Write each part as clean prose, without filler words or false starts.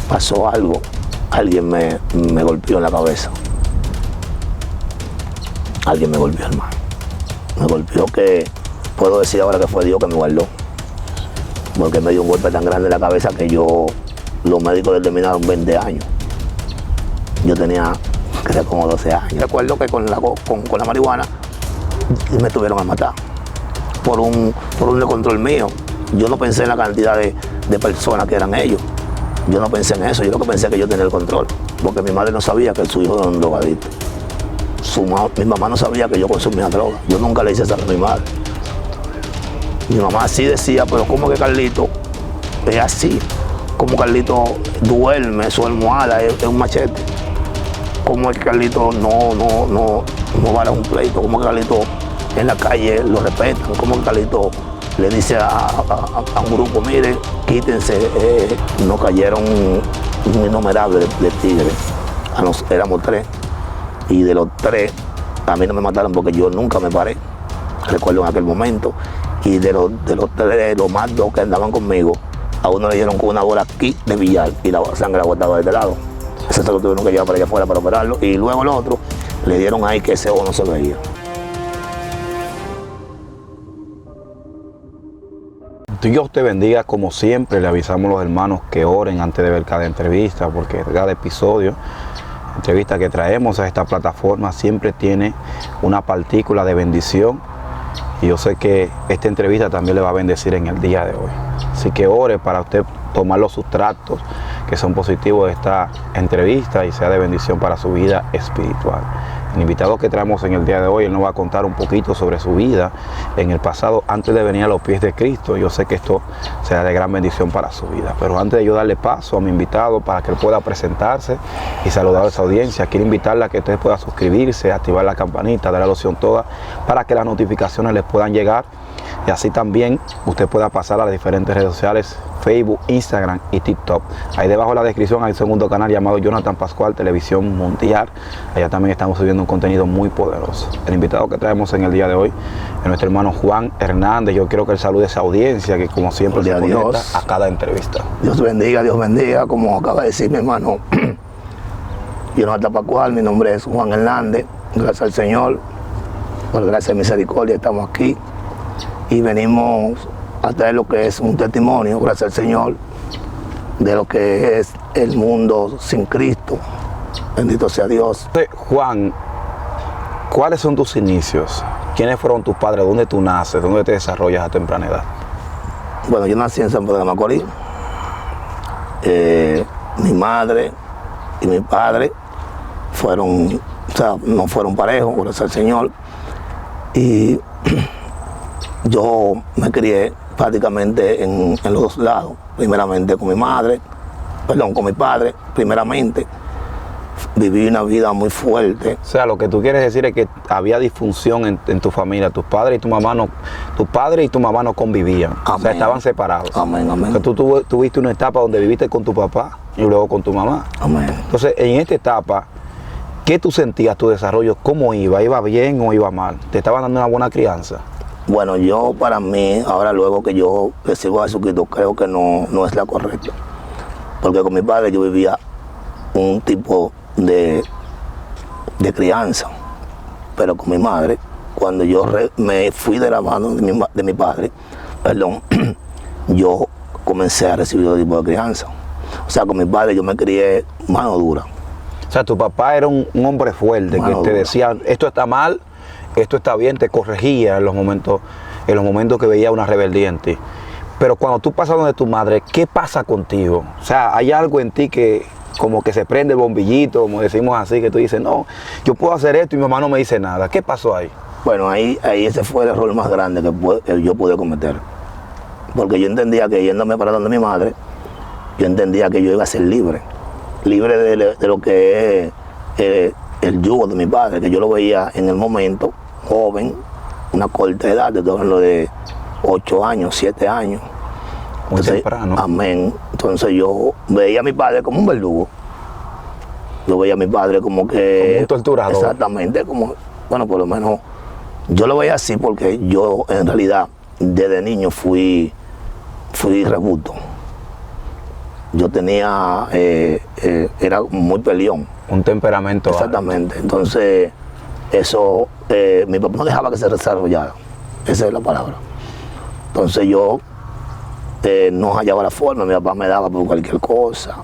pasó algo, alguien me golpeó en la cabeza. Alguien me golpeó, hermano. Me golpeó que puedo decir ahora que fue Dios que me guardó. Porque me dio un golpe tan grande en la cabeza que los médicos determinaron 20 años. Yo tenía, creo, como 12 años. Recuerdo que con la marihuana me tuvieron a matar por un descontrol mío. Yo no pensé en la cantidad de personas que eran ellos. Yo no pensé en eso. Yo lo que pensé es que yo tenía el control. Porque mi madre no sabía que su hijo era un drogadicto. Mi mamá no sabía que yo consumía droga. Yo nunca le hice eso a mi madre. Mi mamá sí decía, pero ¿cómo que Carlito es así? ¿Cómo Carlito duerme, su almohada es un machete? ¿Cómo es que Carlito no va a un pleito? ¿Cómo que Carlito en la calle lo respetan? ¿Cómo que Carlito le dice a un grupo, mire, quítense? No cayeron un innumerable de tigres. Éramos 3. Y de los 3, a mí no me mataron porque yo nunca me paré. Recuerdo en aquel momento. Y de los 3, los más 2 que andaban conmigo, a uno le dieron con una bola aquí de billar y la sangre aguantaba de este lado. Ese se lo tuvieron que llevar para allá afuera para operarlo. Y luego el otro le dieron ahí que ese ojo no se veía. Dios te bendiga. Como siempre, le avisamos a los hermanos que oren antes de ver cada entrevista, porque cada episodio, entrevista que traemos a esta plataforma, siempre tiene una partícula de bendición. Y yo sé que esta entrevista también le va a bendecir en el día de hoy. Así que ore para usted tomar los sustratos que son positivos de esta entrevista y sea de bendición para su vida espiritual. El invitado que traemos en el día de hoy, él nos va a contar un poquito sobre su vida en el pasado antes de venir a los pies de Cristo. Yo sé que esto será de gran bendición para su vida. Pero antes de yo darle paso a mi invitado para que él pueda presentarse y saludar a esa audiencia, quiero invitarle a que usted pueda suscribirse, activar la campanita, darle la opción toda para que las notificaciones les puedan llegar. Y así también usted pueda pasar a las diferentes redes sociales, Facebook, Instagram y TikTok. Ahí debajo de la descripción hay un segundo canal llamado Jonathan Pascual Televisión Mundial. Allá también estamos subiendo un contenido muy poderoso. El invitado que traemos en el día de hoy es nuestro hermano Juan Hernández. Yo quiero que él salude a esa audiencia que como siempre se conecta a cada entrevista. Dios bendiga, como acaba de decir mi hermano Jonathan Pascual. Mi nombre es Juan Hernández. Gracias al Señor, por gracia y misericordia estamos aquí. Y venimos a traer lo que es un testimonio, gracias al Señor, de lo que es el mundo sin Cristo. Bendito sea Dios. Juan, ¿cuáles son tus inicios? ¿Quiénes fueron tus padres? ¿Dónde tú naces? ¿Dónde te desarrollas a temprana edad? Bueno, yo nací en San Pedro de Macorís. Mi madre y mi padre no fueron parejos, gracias al Señor. Y yo me crié prácticamente en los dos lados. Primeramente con mi padre, primeramente. Viví una vida muy fuerte. O sea, lo que tú quieres decir es que había disfunción en tu familia. Tu padre y tu mamá no convivían. Amén. O sea, estaban separados. Amén, amén. O sea, tú tuviste una etapa donde viviste con tu papá y luego con tu mamá. Amén. Entonces, en esta etapa, ¿qué tú sentías tu desarrollo? ¿Cómo iba? ¿Iba bien o iba mal? ¿Te estaban dando una buena crianza? Bueno, yo para mí, ahora luego que yo recibo a Jesucristo, creo que no es la correcta. Porque con mi padre yo vivía un tipo de crianza. Pero con mi madre, cuando yo me fui de la mano de mi padre, yo comencé a recibir otro tipo de crianza. O sea, con mi padre yo me crié mano dura. O sea, tu papá era un hombre fuerte, mano que te dura. Decía, esto está mal, esto está bien, te corregía en los momentos que veía una rebeldía en ti. Pero cuando tú pasas donde tu madre, ¿qué pasa contigo? O sea, hay algo en ti que como que se prende el bombillito, como decimos así, que tú dices, no, yo puedo hacer esto y mi mamá no me dice nada. ¿Qué pasó ahí? Bueno, ahí ese fue el error más grande que yo pude cometer. Porque yo entendía que yéndome para donde mi madre, yo entendía que yo iba a ser libre de lo que es el yugo de mi padre, que yo lo veía en el momento, joven, una corta edad, de todo lo de 8 años, 7 años. Muy temprano. Amén. Entonces yo veía a mi padre como un verdugo. Yo veía a mi padre como un torturador. Exactamente, bueno, por lo menos yo lo veía así porque yo en realidad desde niño fui rebuto. yo tenía, era muy peleón. Un temperamento. Exactamente. Entonces, eso, mi papá no dejaba que se desarrollara. Esa es la palabra. Entonces yo no hallaba la forma, mi papá me daba por cualquier cosa.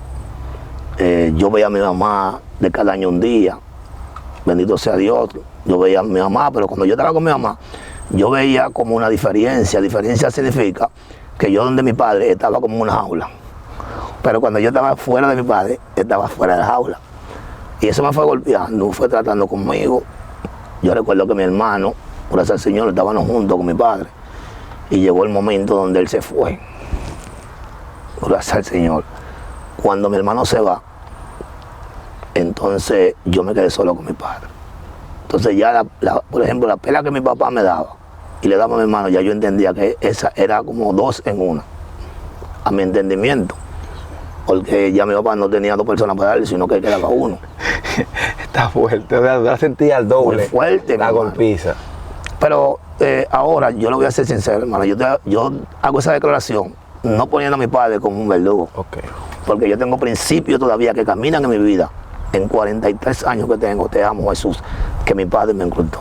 Yo veía a mi mamá de cada año un día, bendito sea Dios, yo veía a mi mamá, pero cuando yo estaba con mi mamá, yo veía como una diferencia. Diferencia significa que yo donde mi padre estaba como en una jaula, pero cuando yo estaba fuera de mi padre, estaba fuera de la jaula. Y eso me fue golpeando, fue tratando conmigo. Yo recuerdo que mi hermano, gracias al Señor, estábamos juntos con mi padre, y llegó el momento donde él se fue. Gracias al Señor. Cuando mi hermano se va, entonces yo me quedé solo con mi padre. Entonces ya, por ejemplo, la pela que mi papá me daba y le daba a mi hermano, ya yo entendía que esa era como dos en una, a mi entendimiento. Porque ya mi papá no tenía dos personas para darle, sino que quedaba uno. Está fuerte, la sentía al doble. Muy fuerte, la golpiza. Pero ahora, yo lo voy a ser sincero, hermano, yo hago esa declaración no poniendo a mi padre como un verdugo. Okay. Porque yo tengo principios todavía que caminan en mi vida. En 43 años que tengo, te amo, Jesús, que mi padre me incultó.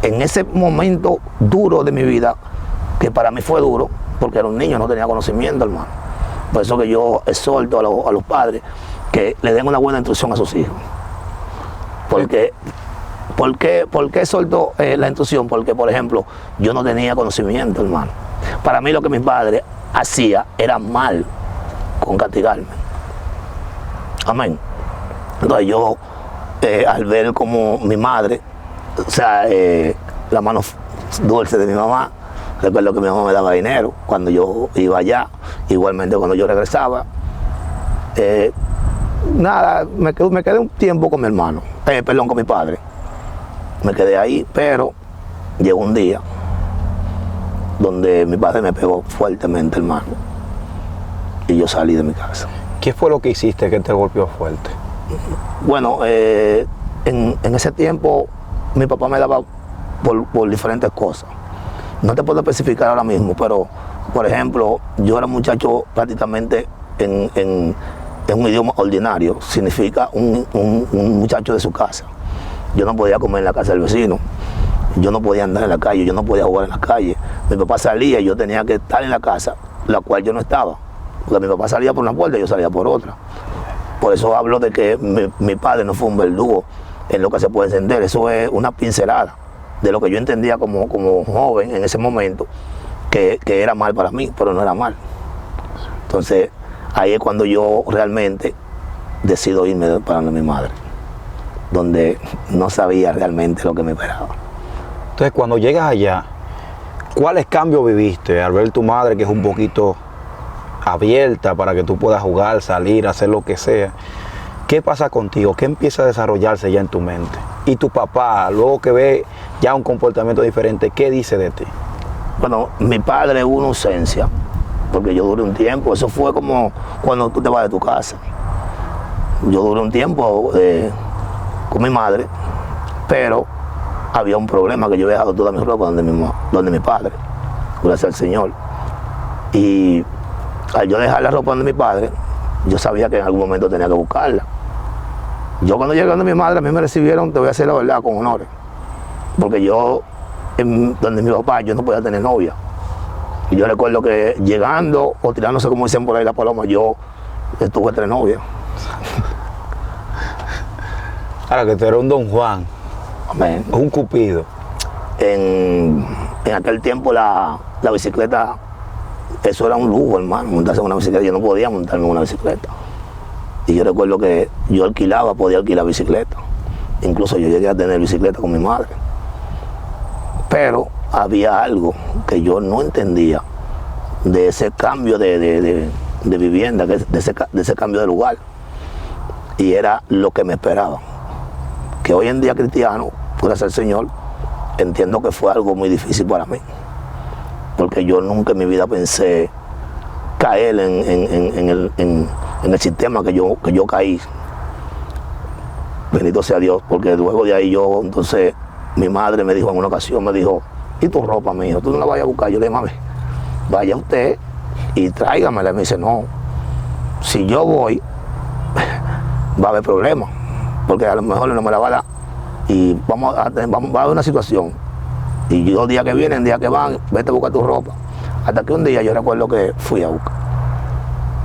En ese momento duro de mi vida, que para mí fue duro, porque era un niño, no tenía conocimiento, hermano. Por eso que yo exhorto a los padres que le den una buena instrucción a sus hijos. Porque, ¿por qué exhorto la instrucción? Porque, por ejemplo, yo no tenía conocimiento, hermano. Para mí lo que mi padre hacía era mal con castigarme. Amén. Entonces yo, al ver como mi madre, o sea, la mano dulce de mi mamá, recuerdo que mi mamá me daba dinero cuando yo iba allá, igualmente cuando yo regresaba. Nada, me quedé un tiempo con mi hermano, perdón, con mi padre. Me quedé ahí, pero llegó un día donde mi padre me pegó fuertemente, hermano, y yo salí de mi casa. ¿Qué fue lo que hiciste que te golpeó fuerte? Bueno, en ese tiempo mi papá me daba por diferentes cosas. No te puedo especificar ahora mismo, pero, por ejemplo, yo era muchacho prácticamente en un idioma ordinario. Significa un muchacho de su casa. Yo no podía comer en la casa del vecino. Yo no podía andar en la calle, yo no podía jugar en la calle. Mi papá salía y yo tenía que estar en la casa, la cual yo no estaba. Porque mi papá salía por una puerta y yo salía por otra. Por eso hablo de que mi padre no fue un verdugo en lo que se puede entender. Eso es una pincelada de lo que yo entendía como joven en ese momento, que era mal para mí, pero no era mal. Entonces, ahí es cuando yo realmente decido irme para donde mi madre, donde no sabía realmente lo que me esperaba. Entonces, cuando llegas allá, ¿cuáles cambios viviste al ver tu madre, que es un poquito abierta para que tú puedas jugar, salir, hacer lo que sea? ¿Qué pasa contigo? ¿Qué empieza a desarrollarse ya en tu mente? Y tu papá, luego que ve ya un comportamiento diferente, ¿qué dice de ti? Bueno, mi padre hubo una ausencia, porque yo duré un tiempo. Eso fue como cuando tú te vas de tu casa. Yo duré un tiempo con mi madre, pero había un problema, que yo había dejado toda mi ropa donde mi padre, gracias al Señor. Y al yo dejar la ropa donde mi padre, yo sabía que en algún momento tenía que buscarla. Yo cuando llegué donde mi madre, a mí me recibieron, te voy a decir la verdad, con honores. Porque yo, donde mi papá, yo no podía tener novia. Y yo recuerdo que llegando, o tirándose como dicen por ahí la paloma, yo tuve 3 novias. Ahora que tú eres un Don Juan. Amén. Un cupido. En aquel tiempo la bicicleta, eso era un lujo, hermano, montarse en una bicicleta. Yo no podía montarme en una bicicleta. Y yo recuerdo que yo podía alquilar bicicleta. Incluso yo llegué a tener bicicleta con mi madre. Pero había algo que yo no entendía de ese cambio de vivienda, de ese cambio de lugar. Y era lo que me esperaba. Que hoy en día cristiano, gracias al Señor, entiendo que fue algo muy difícil para mí. Porque yo nunca en mi vida pensé caer en el sistema que yo caí. Bendito sea Dios, porque luego de ahí entonces, mi madre me dijo en una ocasión, me dijo, ¿y tu ropa, mi hijo? ¿Tú no la vayas a buscar? Yo le dije, mami, vaya usted y tráigamela. Y me dice, no, si yo voy, va a haber problemas, porque a lo mejor no me la va a dar. Y va a haber una situación. Y yo, días que vienen, días que van, vete a buscar tu ropa. Hasta que un día yo recuerdo que fui a buscar.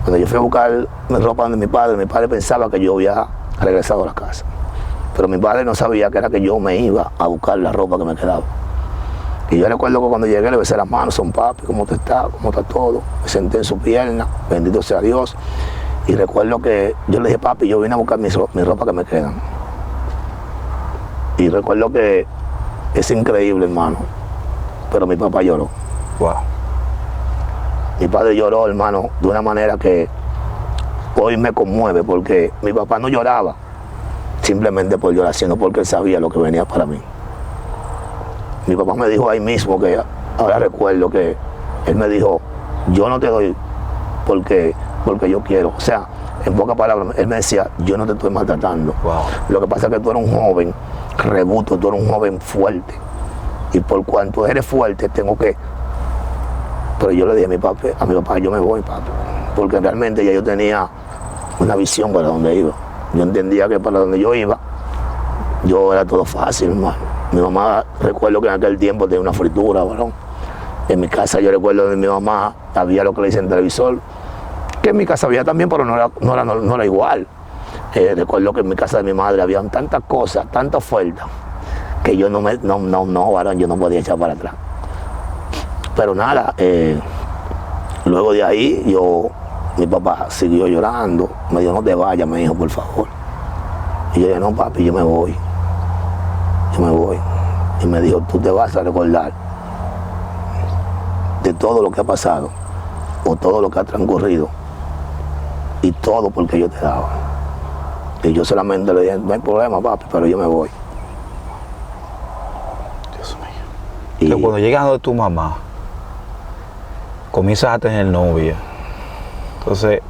Cuando yo fui a buscar mi ropa donde mi padre pensaba que yo había regresado a la casa. Pero mi padre no sabía que era que yo me iba a buscar la ropa que me quedaba. Y yo recuerdo que cuando llegué le besé las manos, son papi, ¿cómo te está? ¿Cómo está todo? Me senté en su pierna, bendito sea Dios. Y recuerdo que yo le dije, papi, yo vine a buscar mi ropa que me quedan. Y recuerdo que es increíble, hermano, pero mi papá lloró. Wow. Mi padre lloró, hermano, de una manera que hoy me conmueve, porque mi papá no lloraba simplemente por llorar, sino porque él sabía lo que venía para mí. Mi papá me dijo ahí mismo, que ahora recuerdo que él me dijo, yo no te doy porque yo quiero. O sea, en pocas palabras, él me decía, yo no te estoy maltratando. Wow. Lo que pasa es que tú eres un joven rebuto, tú eres un joven fuerte. Y por cuanto eres fuerte, tengo que... Pero yo le dije a mi papá, yo me voy, papá. Porque realmente ya yo tenía una visión para donde iba. Yo entendía que para donde yo iba, yo era todo fácil, hermano. Mi mamá, recuerdo que en aquel tiempo tenía una fritura, varón. En mi casa yo recuerdo de mi mamá, había lo que le dicen televisor, que en mi casa había también, pero no era igual. Recuerdo que en mi casa de mi madre había tantas cosas, tantas ofertas, que yo varón, yo no podía echar para atrás. Pero nada, luego de ahí mi papá siguió llorando, me dijo, no te vayas, me dijo, por favor. Y yo dije, no, papi, yo me voy. Y me dijo, tú te vas a recordar de todo lo que ha pasado, o todo lo que ha transcurrido, y todo porque yo te daba. Y yo solamente le dije, no hay problema, papi, pero yo me voy. Dios mío. Pero cuando llegas de tu mamá, comienzas a tener novia. Entonces,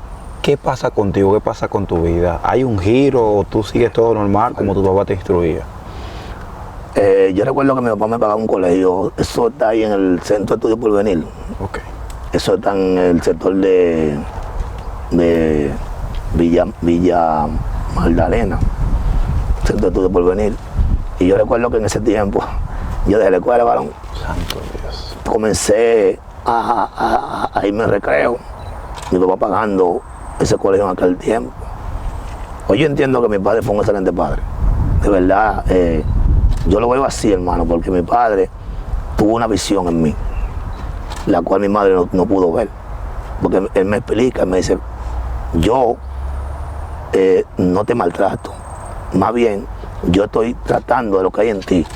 ¿qué pasa contigo? ¿Qué pasa con tu vida? ¿Hay un giro o tú sigues todo normal como tu papá te instruía? Yo recuerdo que mi papá me pagaba un colegio. Eso está ahí en el Centro de Estudios Porvenir. Okay. Eso está en el sector de Villa Magdalena, Centro de Estudios Porvenir. Y yo recuerdo que en ese tiempo, yo desde la escuela, varón, Santo Dios, comencé a irme al recreo. Mi papá pagando ese colegio en aquel tiempo. Hoy yo entiendo que mi padre fue un excelente padre. De verdad, yo lo veo así, hermano, porque mi padre tuvo una visión en mí, la cual mi madre no pudo ver. Porque él me explica, me dice, yo no te maltrato. Más bien, yo estoy tratando de lo que hay en ti,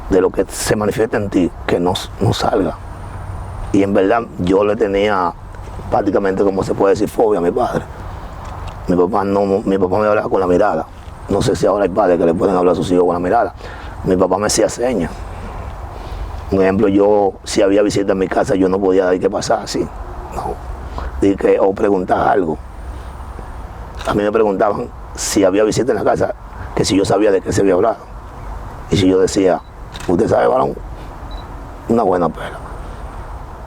de lo que se manifiesta en ti, que no salga. Y en verdad, yo le tenía prácticamente, como se puede decir, fobia a mi padre. Mi papá me hablaba con la mirada. No sé si ahora hay padres que le pueden hablar a sus hijos con la mirada. Mi papá me hacía señas. Por ejemplo, si había visita en mi casa, yo no podía decir qué pasaba así. No. O preguntar algo. A mí me preguntaban si había visita en la casa, que si yo sabía de qué se había hablado. Y si yo decía, usted sabe, varón, una buena pela.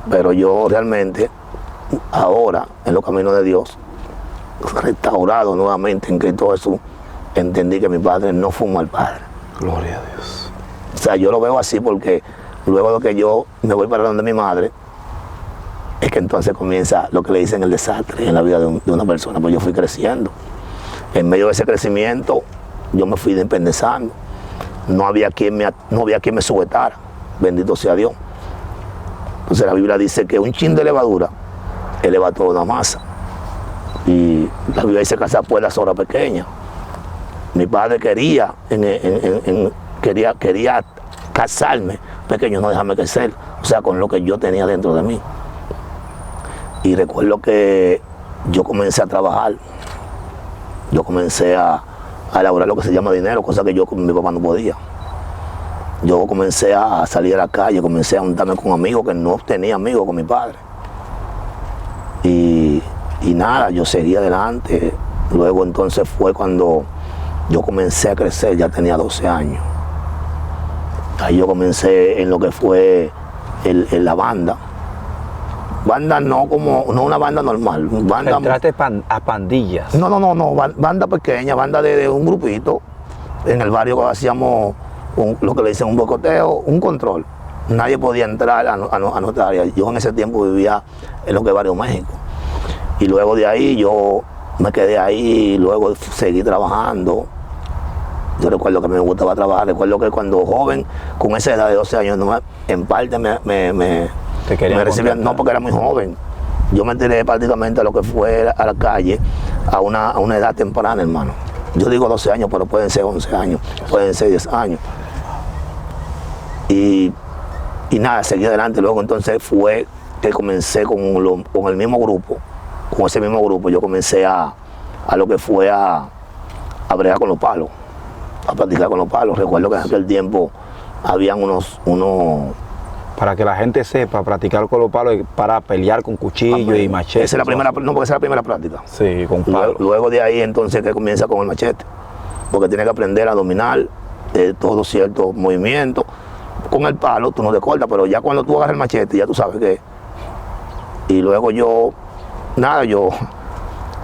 Pero yo realmente, ahora, en los caminos de Dios, restaurado nuevamente en Cristo Jesús, entendí que mi padre no fue un mal padre. Gloria a Dios. O sea, yo lo veo así porque luego de que yo me voy para donde mi madre, es que entonces comienza lo que le dicen el desastre en la vida de una persona. Pues yo fui creciendo. En medio de ese crecimiento, yo me fui independizando. No había quien me sujetara. Bendito sea Dios. Entonces la Biblia dice que un chin de levadura eleva toda una masa. Y la Biblia dice que esa puede la sobra pequeña. Mi padre quería casarme pequeño, no dejarme crecer, o sea, con lo que yo tenía dentro de mí. Y recuerdo que yo comencé a trabajar, yo comencé a elaborar lo que se llama dinero, cosa que yo con mi papá no podía. Yo comencé a salir a la calle, comencé a juntarme con amigos que no tenía amigos con mi padre. Y nada, yo seguí adelante. Luego entonces fue cuando yo comencé a crecer, ya tenía 12 años. Ahí yo comencé en lo que fue en la banda. Banda no como, no una banda normal. Banda, Entraste a pandillas. no, banda pequeña, banda de un grupito. En el barrio hacíamos lo que le dicen un boicoteo, un control. Nadie podía entrar a nuestra área. Yo en ese tiempo vivía en lo que es Barrio México. Y luego de ahí yo me quedé ahí, y luego seguí trabajando. Yo recuerdo que me gustaba trabajar, recuerdo que cuando joven, con esa edad de 12 años, en parte me recibían, no porque era muy joven. Yo me tiré prácticamente a lo que fue a la calle a una edad temprana, hermano. Yo digo 12 años, pero pueden ser 11 años, pueden ser 10 años. Y nada, seguí adelante. Luego entonces fue que comencé con el mismo grupo, con ese mismo grupo, yo comencé a lo que fue a bregar con los palos, a practicar con los palos. Recuerdo que en aquel tiempo habían unos Para que la gente sepa, practicar con los palos para pelear con cuchillo y machete. Esa es la primera, no, porque esa es la primera práctica. Sí, con palos. Luego de ahí entonces que comienza con el machete, porque tienes que aprender a dominar todos ciertos movimientos. Con el palo tú no te cortas, pero ya cuando tú agarras el machete ya tú sabes qué. Y luego yo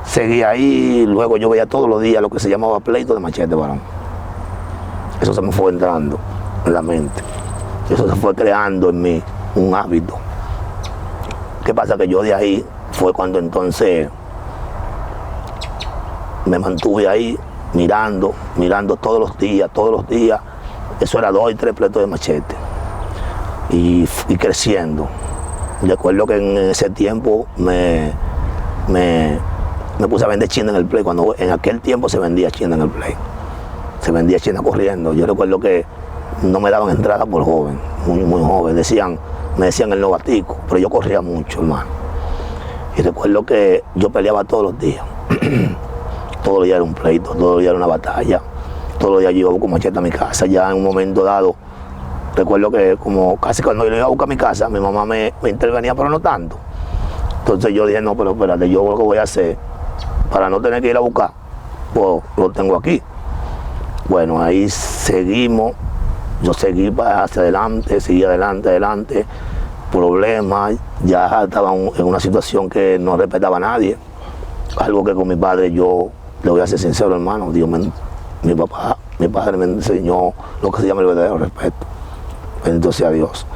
seguí ahí, luego yo veía todos los días lo que se llamaba pleito de machete, varón. Eso se me fue entrando en la mente. Eso se fue creando en mí un hábito. ¿Qué pasa? Que yo de ahí fue cuando entonces me mantuve ahí mirando todos los días. Eso era 2 y 3 pleitos de machete. Y creciendo. Recuerdo que en ese tiempo me puse a vender china en el play. Cuando en aquel tiempo se vendía china en el play. Se vendía china corriendo. Yo recuerdo que no me daban entrada por joven, muy joven. Me decían el novatico, pero yo corría mucho, hermano. Y recuerdo que yo peleaba todos los días. Todos los días era un pleito, todos los días era una batalla. Todos los días yo iba con machete a mi casa. Ya en un momento dado, recuerdo que como casi cuando yo iba a buscar a mi casa, mi mamá me intervenía, pero no tanto. Entonces yo dije, no, pero espérate, yo lo que voy a hacer, para no tener que ir a buscar, pues lo tengo aquí. Bueno, ahí seguimos. Yo seguí hacia adelante, seguí adelante, problemas, ya estaba en una situación que no respetaba a nadie, algo que con mi padre yo, le voy a ser sincero, hermano, mi padre me enseñó lo que se llama el verdadero respeto, bendito sea Dios,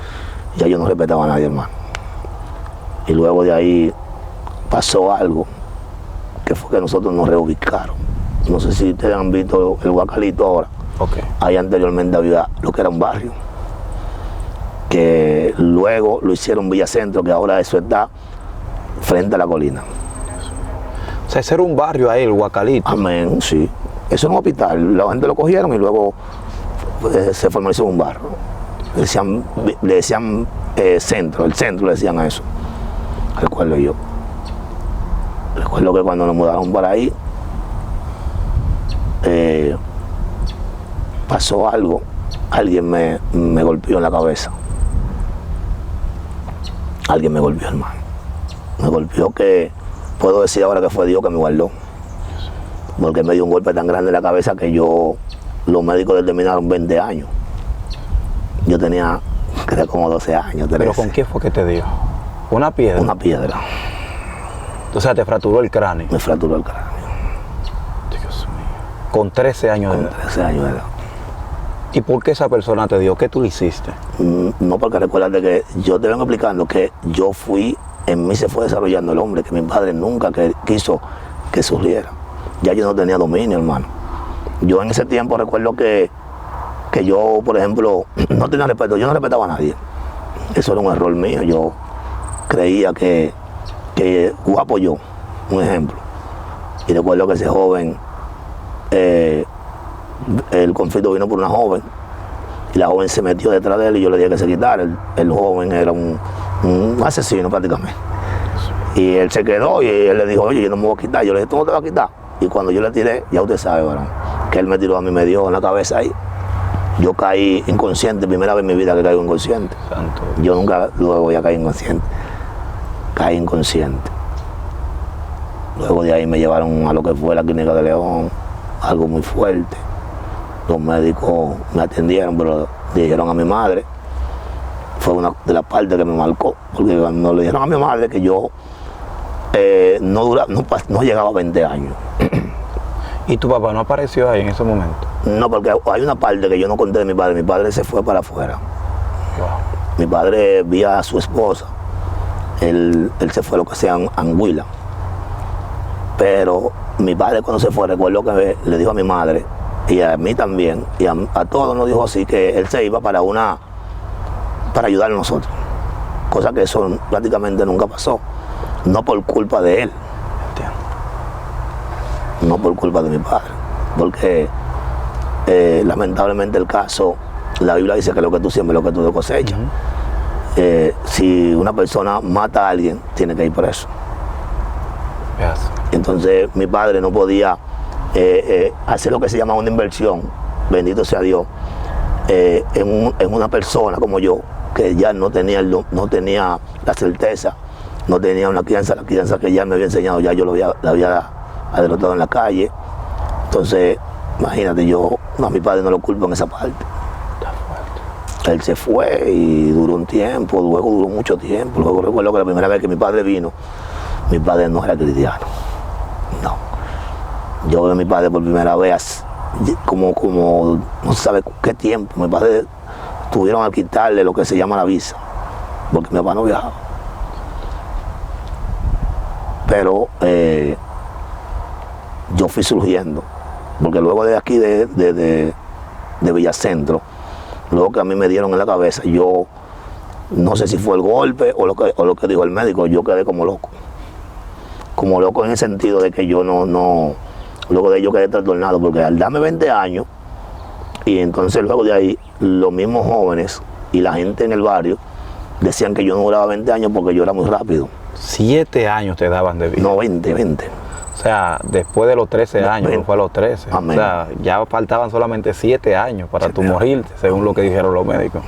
ya yo no respetaba a nadie, hermano. Y luego de ahí pasó algo, que fue que nosotros nos reubicaron. No sé si ustedes han visto el Guacalito ahora. Okay. Ahí anteriormente había lo que era un barrio, que luego lo hicieron Villacentro, que ahora eso está frente a la colina. O sea, ese era un barrio ahí, el Guacalito. Amén, sí. Eso era un hospital, la gente lo cogieron y luego se formalizó un barrio. Le decían centro, el centro le decían a eso. Recuerdo yo. Recuerdo que cuando nos mudaron para ahí, pasó algo, alguien me golpeó en la cabeza. Alguien me golpeó, hermano. Me golpeó que puedo decir ahora que fue Dios que me guardó. Porque me dio un golpe tan grande en la cabeza que los médicos determinaron 20 años. Yo tenía, creo, como 12 años, 13. ¿Pero con qué fue que te dio? ¿Una piedra? Una piedra. O sea, te fracturó el cráneo. Me fracturó el cráneo. Dios mío. Con 13 años de edad. Con 13 años de edad. ¿Y por qué esa persona te dio? ¿Qué tú le hiciste? No, porque recuérdate que yo te vengo explicando que en mí se fue desarrollando el hombre, que mi padre nunca quiso que surgiera. Ya yo no tenía dominio, hermano. Yo en ese tiempo recuerdo que yo, por ejemplo, no tenía respeto, yo no respetaba a nadie. Eso era un error mío. Yo creía que guapo yo, un ejemplo. Y recuerdo que ese joven, el conflicto vino por una joven y la joven se metió detrás de él y yo le dije que se quitara. El joven era un asesino prácticamente. Y él se quedó y él le dijo, oye, yo no me voy a quitar. Yo le dije, ¿tú no te vas a quitar? Y cuando yo le tiré, ya usted sabe, varón, que él me tiró a mí, me dio en la cabeza ahí. Yo caí inconsciente, primera vez en mi vida que caigo inconsciente. Santo. Yo nunca luego voy a caer inconsciente. Caí inconsciente. Luego de ahí me llevaron a lo que fue la clínica de León, algo muy fuerte. Los médicos me atendieron, pero dijeron a mi madre, fue una de las partes que me marcó, porque cuando le dijeron a mi madre que yo no llegaba a 20 años. ¿Y tu papá no apareció ahí en ese momento? No, porque hay una parte que yo no conté de mi padre. Mi padre se fue para afuera. Wow. Mi padre vía a su esposa. Él se fue a lo que sea Anguila. Pero mi padre cuando se fue, recuerdo que le dijo a mi madre, y a mí también, y a todos nos dijo así, que él se iba para ayudar a nosotros. Cosa que eso prácticamente nunca pasó. No por culpa de él. Entiendo. No por culpa de mi padre. Porque lamentablemente el caso, la Biblia dice que lo que tú siembras es lo que tú cosechas. Si una persona mata a alguien, tiene que ir preso. Yes. Entonces mi padre no podía hacer lo que se llama una inversión, bendito sea Dios, en una persona como yo, que ya no tenía la certeza, no tenía una crianza, la crianza que ya me había enseñado, ya yo la había derrotado en la calle. Entonces, imagínate, yo a mi padre no lo culpo en esa parte. Él se fue y duró un tiempo, luego duró mucho tiempo. Luego recuerdo que la primera vez que mi padre vino, mi padre no era cristiano. No. Yo vi a mi padre por primera vez, como no se sabe qué tiempo. Mi padre tuvieron que quitarle lo que se llama la visa, porque mi papá no viajaba. Pero yo fui surgiendo, porque luego de aquí, de Villacentro, luego que a mí me dieron en la cabeza, yo no sé si fue el golpe o lo que dijo el médico, yo quedé como loco. Como loco en el sentido de que yo luego de ello quedé trastornado, porque al darme 20 años, y entonces luego de ahí, los mismos jóvenes y la gente en el barrio decían que yo no duraba 20 años porque yo era muy rápido. 7 años te daban de vida. No, 20. O sea, después de los 13 años, no fue a los 13. Amén. O sea, ya faltaban solamente 7 años para tú morirte, según lo que dijeron los médicos.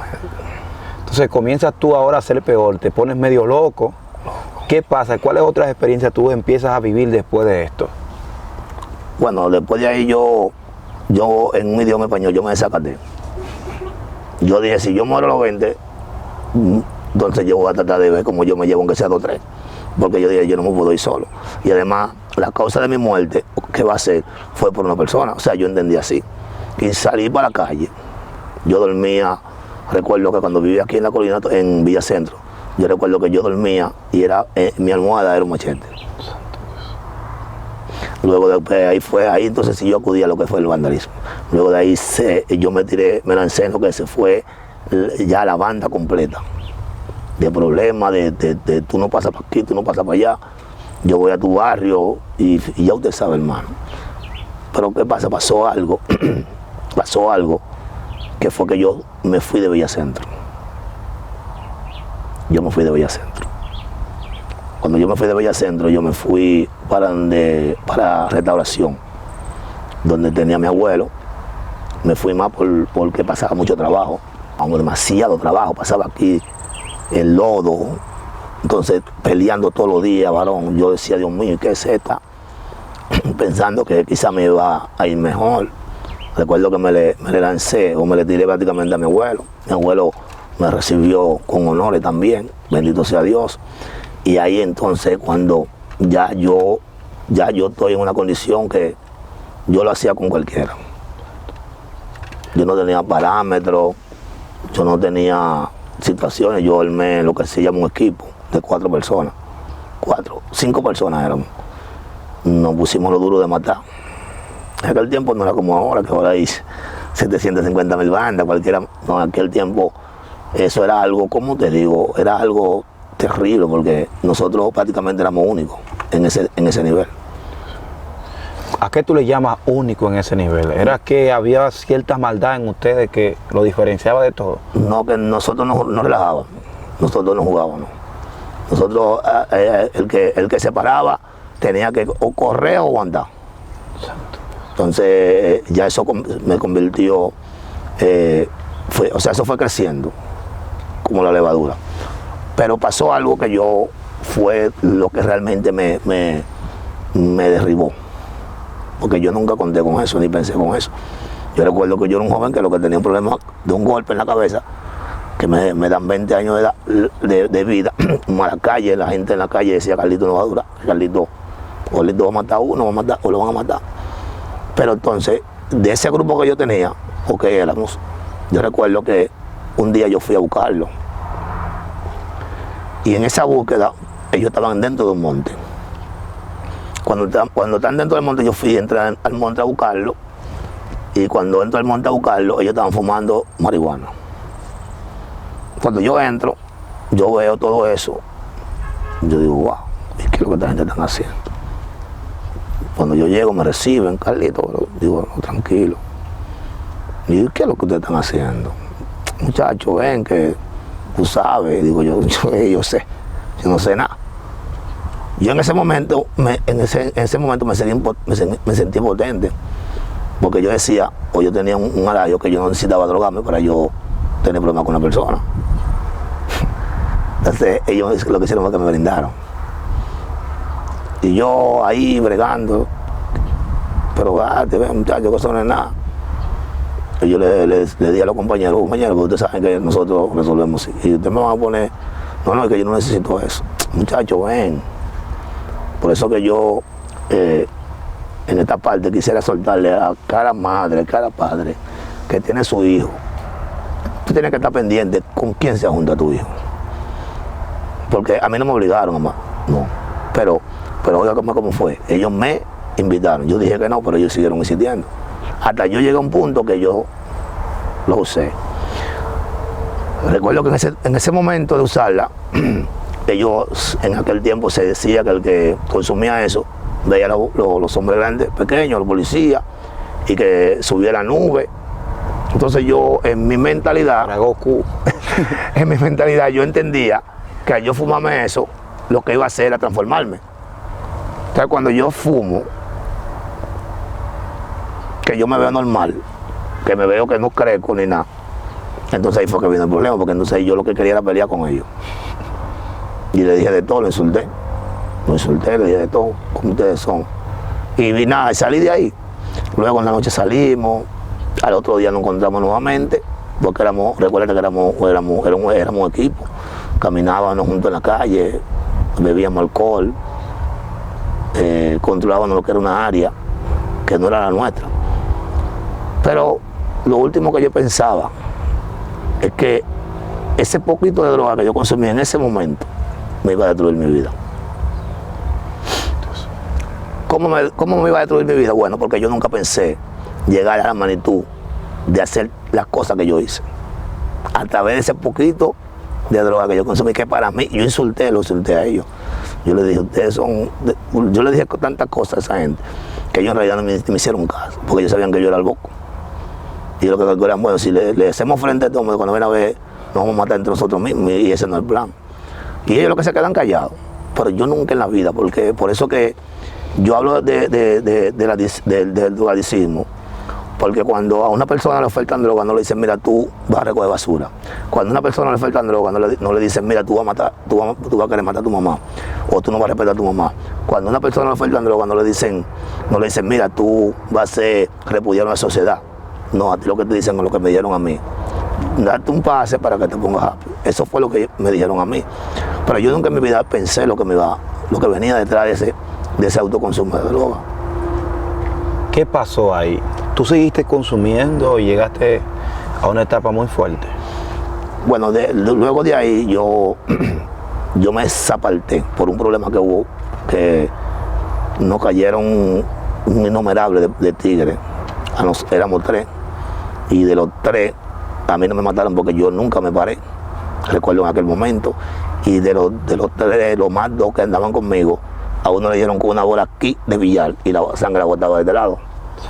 Entonces comienzas tú ahora a ser peor, te pones medio loco. ¿Qué pasa? ¿Cuáles otras experiencias tú empiezas a vivir después de esto? Bueno, después de ahí yo en un idioma español, yo me desacaté. Yo dije, si yo muero a los 20, entonces yo voy a tratar de ver cómo yo me llevo, aunque sea 2 o 3. Porque yo dije, yo no me puedo ir solo. Y además, la causa de mi muerte, ¿qué va a ser? Fue por una persona. O sea, yo entendí así. Y salí para la calle. Yo dormía, recuerdo que cuando vivía aquí en la colina, en Villacentro, yo recuerdo que yo dormía y mi almohada era un machete. Luego de ahí entonces sí yo acudí a lo que fue el vandalismo. Luego de ahí yo me lancé en lo que se fue ya la banda completa. De problemas, de tú no pasas por aquí, tú no pasas para allá. Yo voy a tu barrio y ya usted sabe, hermano. Pero ¿qué pasa? Pasó algo que fue que yo me fui de Villacentro. Yo me fui de Villacentro. Cuando yo me fui de Villacentro, yo me fui para Restauración, donde tenía a mi abuelo. Me fui más porque pasaba mucho trabajo, demasiado trabajo, pasaba aquí el lodo, entonces peleando todos los días, varón. Yo decía, Dios mío, ¿qué es esta? Pensando que quizá me iba a ir mejor. Recuerdo que me le lancé o me le tiré prácticamente a mi abuelo. Mi abuelo me recibió con honores también, bendito sea Dios. Y ahí entonces cuando ya yo estoy en una condición que yo lo hacía con cualquiera. Yo no tenía parámetros, yo no tenía situaciones, yo armé lo que se llama un equipo de 4 personas. 5 personas éramos. Nos pusimos lo duro de matar. En aquel tiempo no era como ahora, que ahora hay 750.000 bandas, cualquiera. No, en aquel tiempo eso era algo, como te digo, era algo terrible, porque nosotros prácticamente éramos únicos en ese nivel. ¿A qué tú le llamas único en ese nivel? ¿Era que había cierta maldad en ustedes que lo diferenciaba de todo? No, que nosotros no relajábamos, nosotros no jugábamos. Nosotros, el que se paraba tenía que o correr o aguantar. Entonces ya eso me convirtió, eso fue creciendo como la levadura. Pero pasó algo que fue lo que realmente me derribó. Porque yo nunca conté con eso, ni pensé con eso. Yo recuerdo que yo era un joven que lo que tenía un problema de un golpe en la cabeza, que me dan 20 años de vida, como a la calle, la gente en la calle decía, Carlito no va a durar, Carlito va a matar a uno, va a matar, o lo van a matar. Pero entonces, de ese grupo que yo tenía, o que éramos, yo recuerdo que un día yo fui a buscarlo. Y en esa búsqueda, ellos estaban dentro de un monte. Cuando están dentro del monte, yo entré al monte a buscarlo. Y cuando entro al monte a buscarlo, ellos estaban fumando marihuana. Cuando yo entro, yo veo todo eso. Yo digo, wow, ¿qué es lo que esta gente está haciendo? Cuando yo llego, me reciben, Carlito, digo, no, tranquilo. Y digo, ¿qué es lo que ustedes están haciendo? Muchachos, ven que tú sabes. Digo, yo sé, yo no sé nada. Yo en ese momento, me sentí potente, porque yo decía, o yo tenía un horario que yo no necesitaba drogarme para yo tener problemas con una persona. Entonces ellos lo que hicieron fue que me brindaron. Y yo ahí bregando, pero te ves muchachos, que eso no es nada. Y yo le di a los compañeros, porque ustedes saben que nosotros resolvemos. Y ustedes me van a poner, no, es que yo no necesito eso. Muchachos, ven. Por eso que yo en esta parte quisiera soltarle a cada madre, cada padre que tiene su hijo. Tú tienes que estar pendiente con quién se junta tu hijo. Porque a mí no me obligaron, mamá, no. Pero oiga cómo fue. Ellos me invitaron. Yo dije que no, pero ellos siguieron insistiendo. Hasta yo llegué a un punto que yo lo usé. Recuerdo que en ese momento de usarla, ellos en aquel tiempo se decía que el que consumía eso veía los hombres grandes, pequeños, los policías, y que subía a la nube. Entonces yo en mi mentalidad, en mi mentalidad yo entendía que al yo fumarme eso, lo que iba a hacer era transformarme. Entonces cuando yo fumo, que yo me veo normal, que me veo que no crezco ni nada, entonces ahí fue que vino el problema, porque entonces yo lo que quería era pelear con ellos. Y le dije de todo, lo insulté, le dije de todo, como ustedes son. Y vi nada, y salí de ahí. Luego en la noche salimos, al otro día nos encontramos nuevamente, porque recuerden que éramos equipo, caminábamos juntos en la calle, bebíamos alcohol, controlábamos lo que era una área que no era la nuestra. Pero lo último que yo pensaba es que ese poquito de droga que yo consumía en ese momento me iba a destruir mi vida. ¿Cómo me iba a destruir mi vida? Bueno, porque yo nunca pensé llegar a la magnitud de hacer las cosas que yo hice. A través de ese poquito de droga que yo consumí, que para mí, yo lo insulté a ellos. Yo les dije, yo les dije tantas cosas a esa gente, que ellos en realidad no me hicieron caso, porque ellos sabían que yo era el boco. Y lo que calculaban, bueno, si le hacemos frente a esto, cuando ven a ver, nos vamos a matar entre nosotros mismos, y ese no es el plan. Y ellos lo que se quedan callados, pero yo nunca en la vida, porque por eso que yo hablo del drogadictismo, porque cuando a una persona le ofertan droga, no le dicen, mira, tú vas a recoger basura. Cuando a una persona le ofertan droga, no le dicen, mira, tú vas a querer matar a tu mamá, o tú no vas a respetar a tu mamá. Cuando a una persona le ofertan droga, no le dicen, mira, tú vas a ser repudiado en la sociedad. No, a ti lo que te dicen es lo que me dieron a mí. Darte un pase para que te pongas happy. Eso fue lo que me dijeron a mí. Pero yo nunca en mi vida pensé lo que venía detrás de ese autoconsumo de droga. ¿Qué pasó ahí? ¿Tú seguiste consumiendo y llegaste a una etapa muy fuerte? Bueno, luego de ahí yo me desaparté por un problema que hubo, que nos cayeron un innumerable de tigres. Éramos 3, y de los 3 a mí no me mataron porque yo nunca me paré, recuerdo en aquel momento. Y de los 3, los más 2 que andaban conmigo, a uno le dieron con una bola aquí de billar y la sangre la botaba de este lado.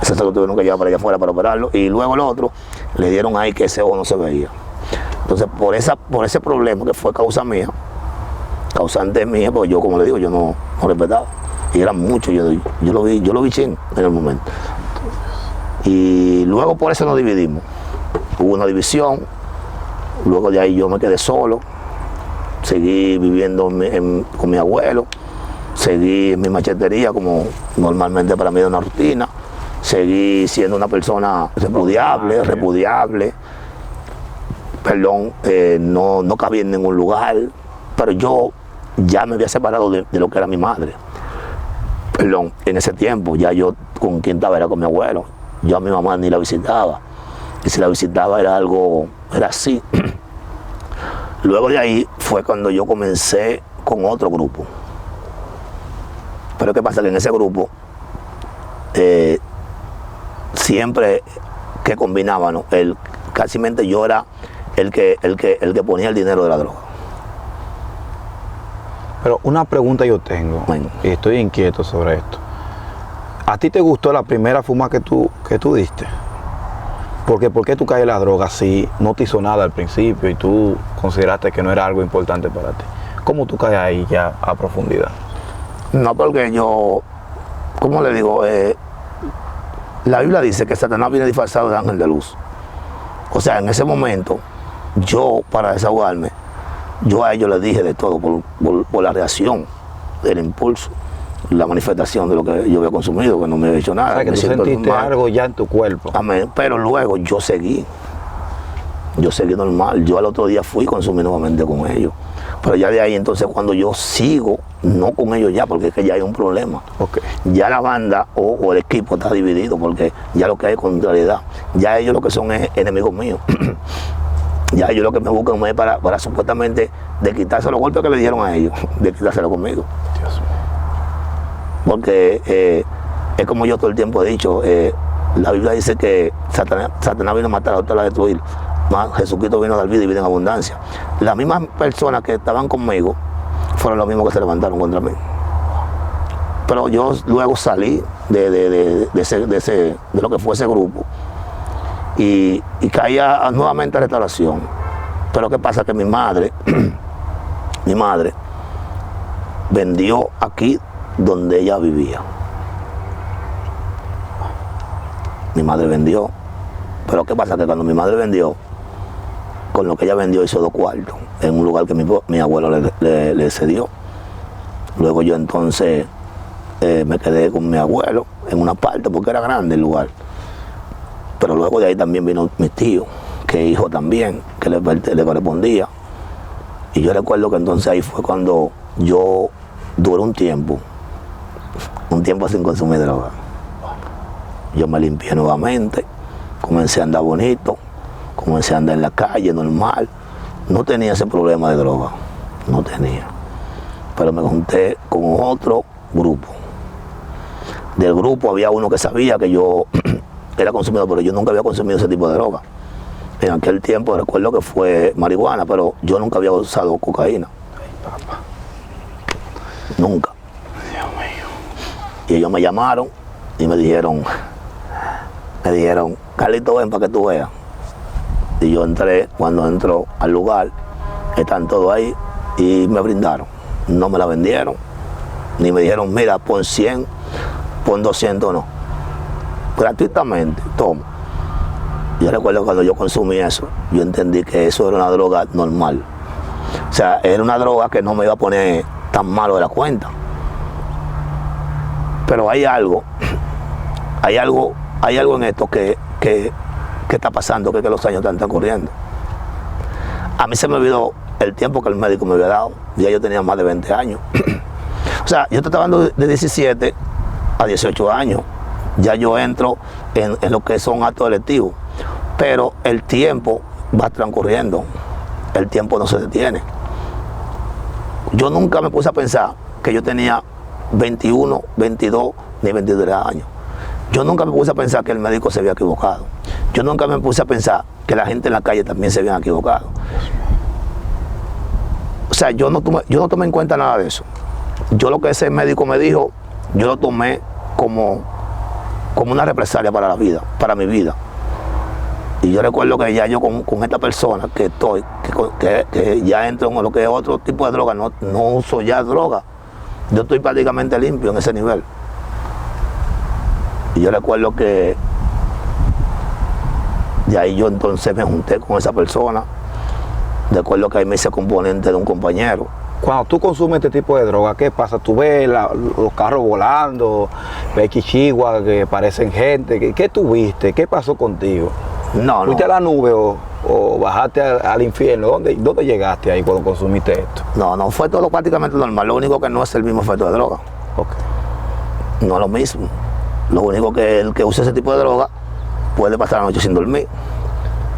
Ese se lo tuvieron que llevar para allá afuera para operarlo. Y luego el otro le dieron ahí que ese ojo no se veía. Entonces por ese problema que fue causa mía, causante mía, porque yo, como le digo, yo no respetaba. Y eran muchos, yo lo vi chin en el momento. Y luego por eso nos dividimos. Hubo una división, luego de ahí yo me quedé solo, seguí viviendo con mi abuelo, seguí en mi machetería como normalmente para mí era una rutina, seguí siendo una persona repudiable, perdón, no cabía en ningún lugar, pero yo ya me había separado de lo que era mi madre. Perdón, en ese tiempo ya yo con quien estaba era con mi abuelo. Yo a mi mamá ni la visitaba. Y si la visitaba era algo, era así. Luego de ahí fue cuando yo comencé con otro grupo. Pero ¿qué pasa? Que en ese grupo siempre que combinábamos, casi yo era el que ponía el dinero de la droga. Pero una pregunta yo tengo, Bueno. y estoy inquieto sobre esto. ¿A ti te gustó la primera fuma que tú diste? Porque ¿por qué tú caes en la droga si no te hizo nada al principio y tú consideraste que no era algo importante para ti? ¿Cómo tú caes ahí ya a profundidad? No, porque yo, ¿cómo le digo? La Biblia dice que Satanás viene disfrazado de ángel de luz. O sea, en ese momento, yo, para desahogarme, yo a ellos les dije de todo por la reacción, el impulso, la manifestación de lo que yo había consumido, que no me había hecho nada. O sea, que me tú siento sentiste normal. algo ya en tu cuerpo. Amén. Pero luego yo seguí normal. Yo al otro día fui y consumí nuevamente con ellos. Pero ya de ahí entonces cuando yo sigo, no con ellos ya, porque es que ya hay un problema. Okay. Ya la banda o el equipo está dividido, porque ya lo que hay es contrariedad. Ya ellos lo que son es enemigos míos. Ya ellos lo que me buscan es para supuestamente de quitarse los golpes que le dieron a ellos, de quitárselo conmigo. Dios mío. Porque es como yo todo el tiempo he dicho, la Biblia dice que Satanás vino a matar, a otro a destruir. Mas Jesucristo vino a dar vida y vida en abundancia. Las mismas personas que estaban conmigo fueron los mismos que se levantaron contra mí. Pero yo luego salí de lo que fue ese grupo y caí nuevamente a restauración. Pero ¿qué pasa? Que mi madre vendió aquí donde ella vivía. Mi madre vendió. Pero ¿qué pasa? Que cuando mi madre vendió, con lo que ella vendió hizo 2 cuartos en un lugar que mi abuelo le cedió. Luego yo entonces me quedé con mi abuelo en una parte porque era grande el lugar. Pero luego de ahí también vino mi tío, que hijo también, que le correspondía. Y yo recuerdo que entonces ahí fue cuando yo duré un tiempo sin consumir droga. Yo me limpié nuevamente, comencé a andar bonito, comencé a andar en la calle normal. No tenía ese problema de droga, no tenía. Pero me junté con otro grupo. Del grupo había uno que sabía que yo era consumidor, pero yo nunca había consumido ese tipo de droga. En aquel tiempo recuerdo que fue marihuana, pero yo nunca había usado cocaína. Nunca. Dios mío. Y ellos me llamaron y me dijeron, Carlito, ven para que tú veas. Y yo entré, cuando entro al lugar, están todos ahí y me brindaron. No me la vendieron, ni me dijeron, mira, pon 100, pon 200, no. Gratuitamente, toma. Yo recuerdo cuando yo consumí eso, yo entendí que eso era una droga normal. O sea, era una droga que no me iba a poner tan malo de la cuenta. Pero hay algo en esto que está pasando, que los años están corriendo. A mí se me olvidó el tiempo que el médico me había dado. Ya yo tenía más de 20 años. O sea, yo te estaba hablando de 17 a 18 años. Ya yo entro en lo que son actos electivos. Pero el tiempo va transcurriendo. El tiempo no se detiene. Yo nunca me puse a pensar que yo tenía 21, 22 ni 23 años. Yo nunca me puse a pensar que el médico se había equivocado. Yo nunca me puse a pensar que la gente en la calle también se había equivocado. O sea, yo no tomé en cuenta nada de eso. Yo lo que ese médico me dijo, yo lo tomé como una represalia para la vida, para mi vida. Y yo recuerdo que ya yo con esta persona que ya entro en lo que es otro tipo de droga, no uso ya droga. Yo estoy prácticamente limpio en ese nivel. Y yo recuerdo que de ahí yo entonces me junté con esa persona. Recuerdo que ahí me hice componente de un compañero. Cuando tú consumes este tipo de droga, ¿qué pasa? Tú ves los carros volando, ves chichiguas que parecen gente. ¿Qué tú viste? ¿Qué pasó contigo? No. ¿Fuiste a la nube o...? o bajaste al infierno? ¿Dónde llegaste ahí cuando consumiste esto? No, fue todo prácticamente normal. Lo único que no es el mismo efecto de droga. Ok. No es lo mismo. Lo único que el que usa ese tipo de droga puede pasar la noche sin dormir,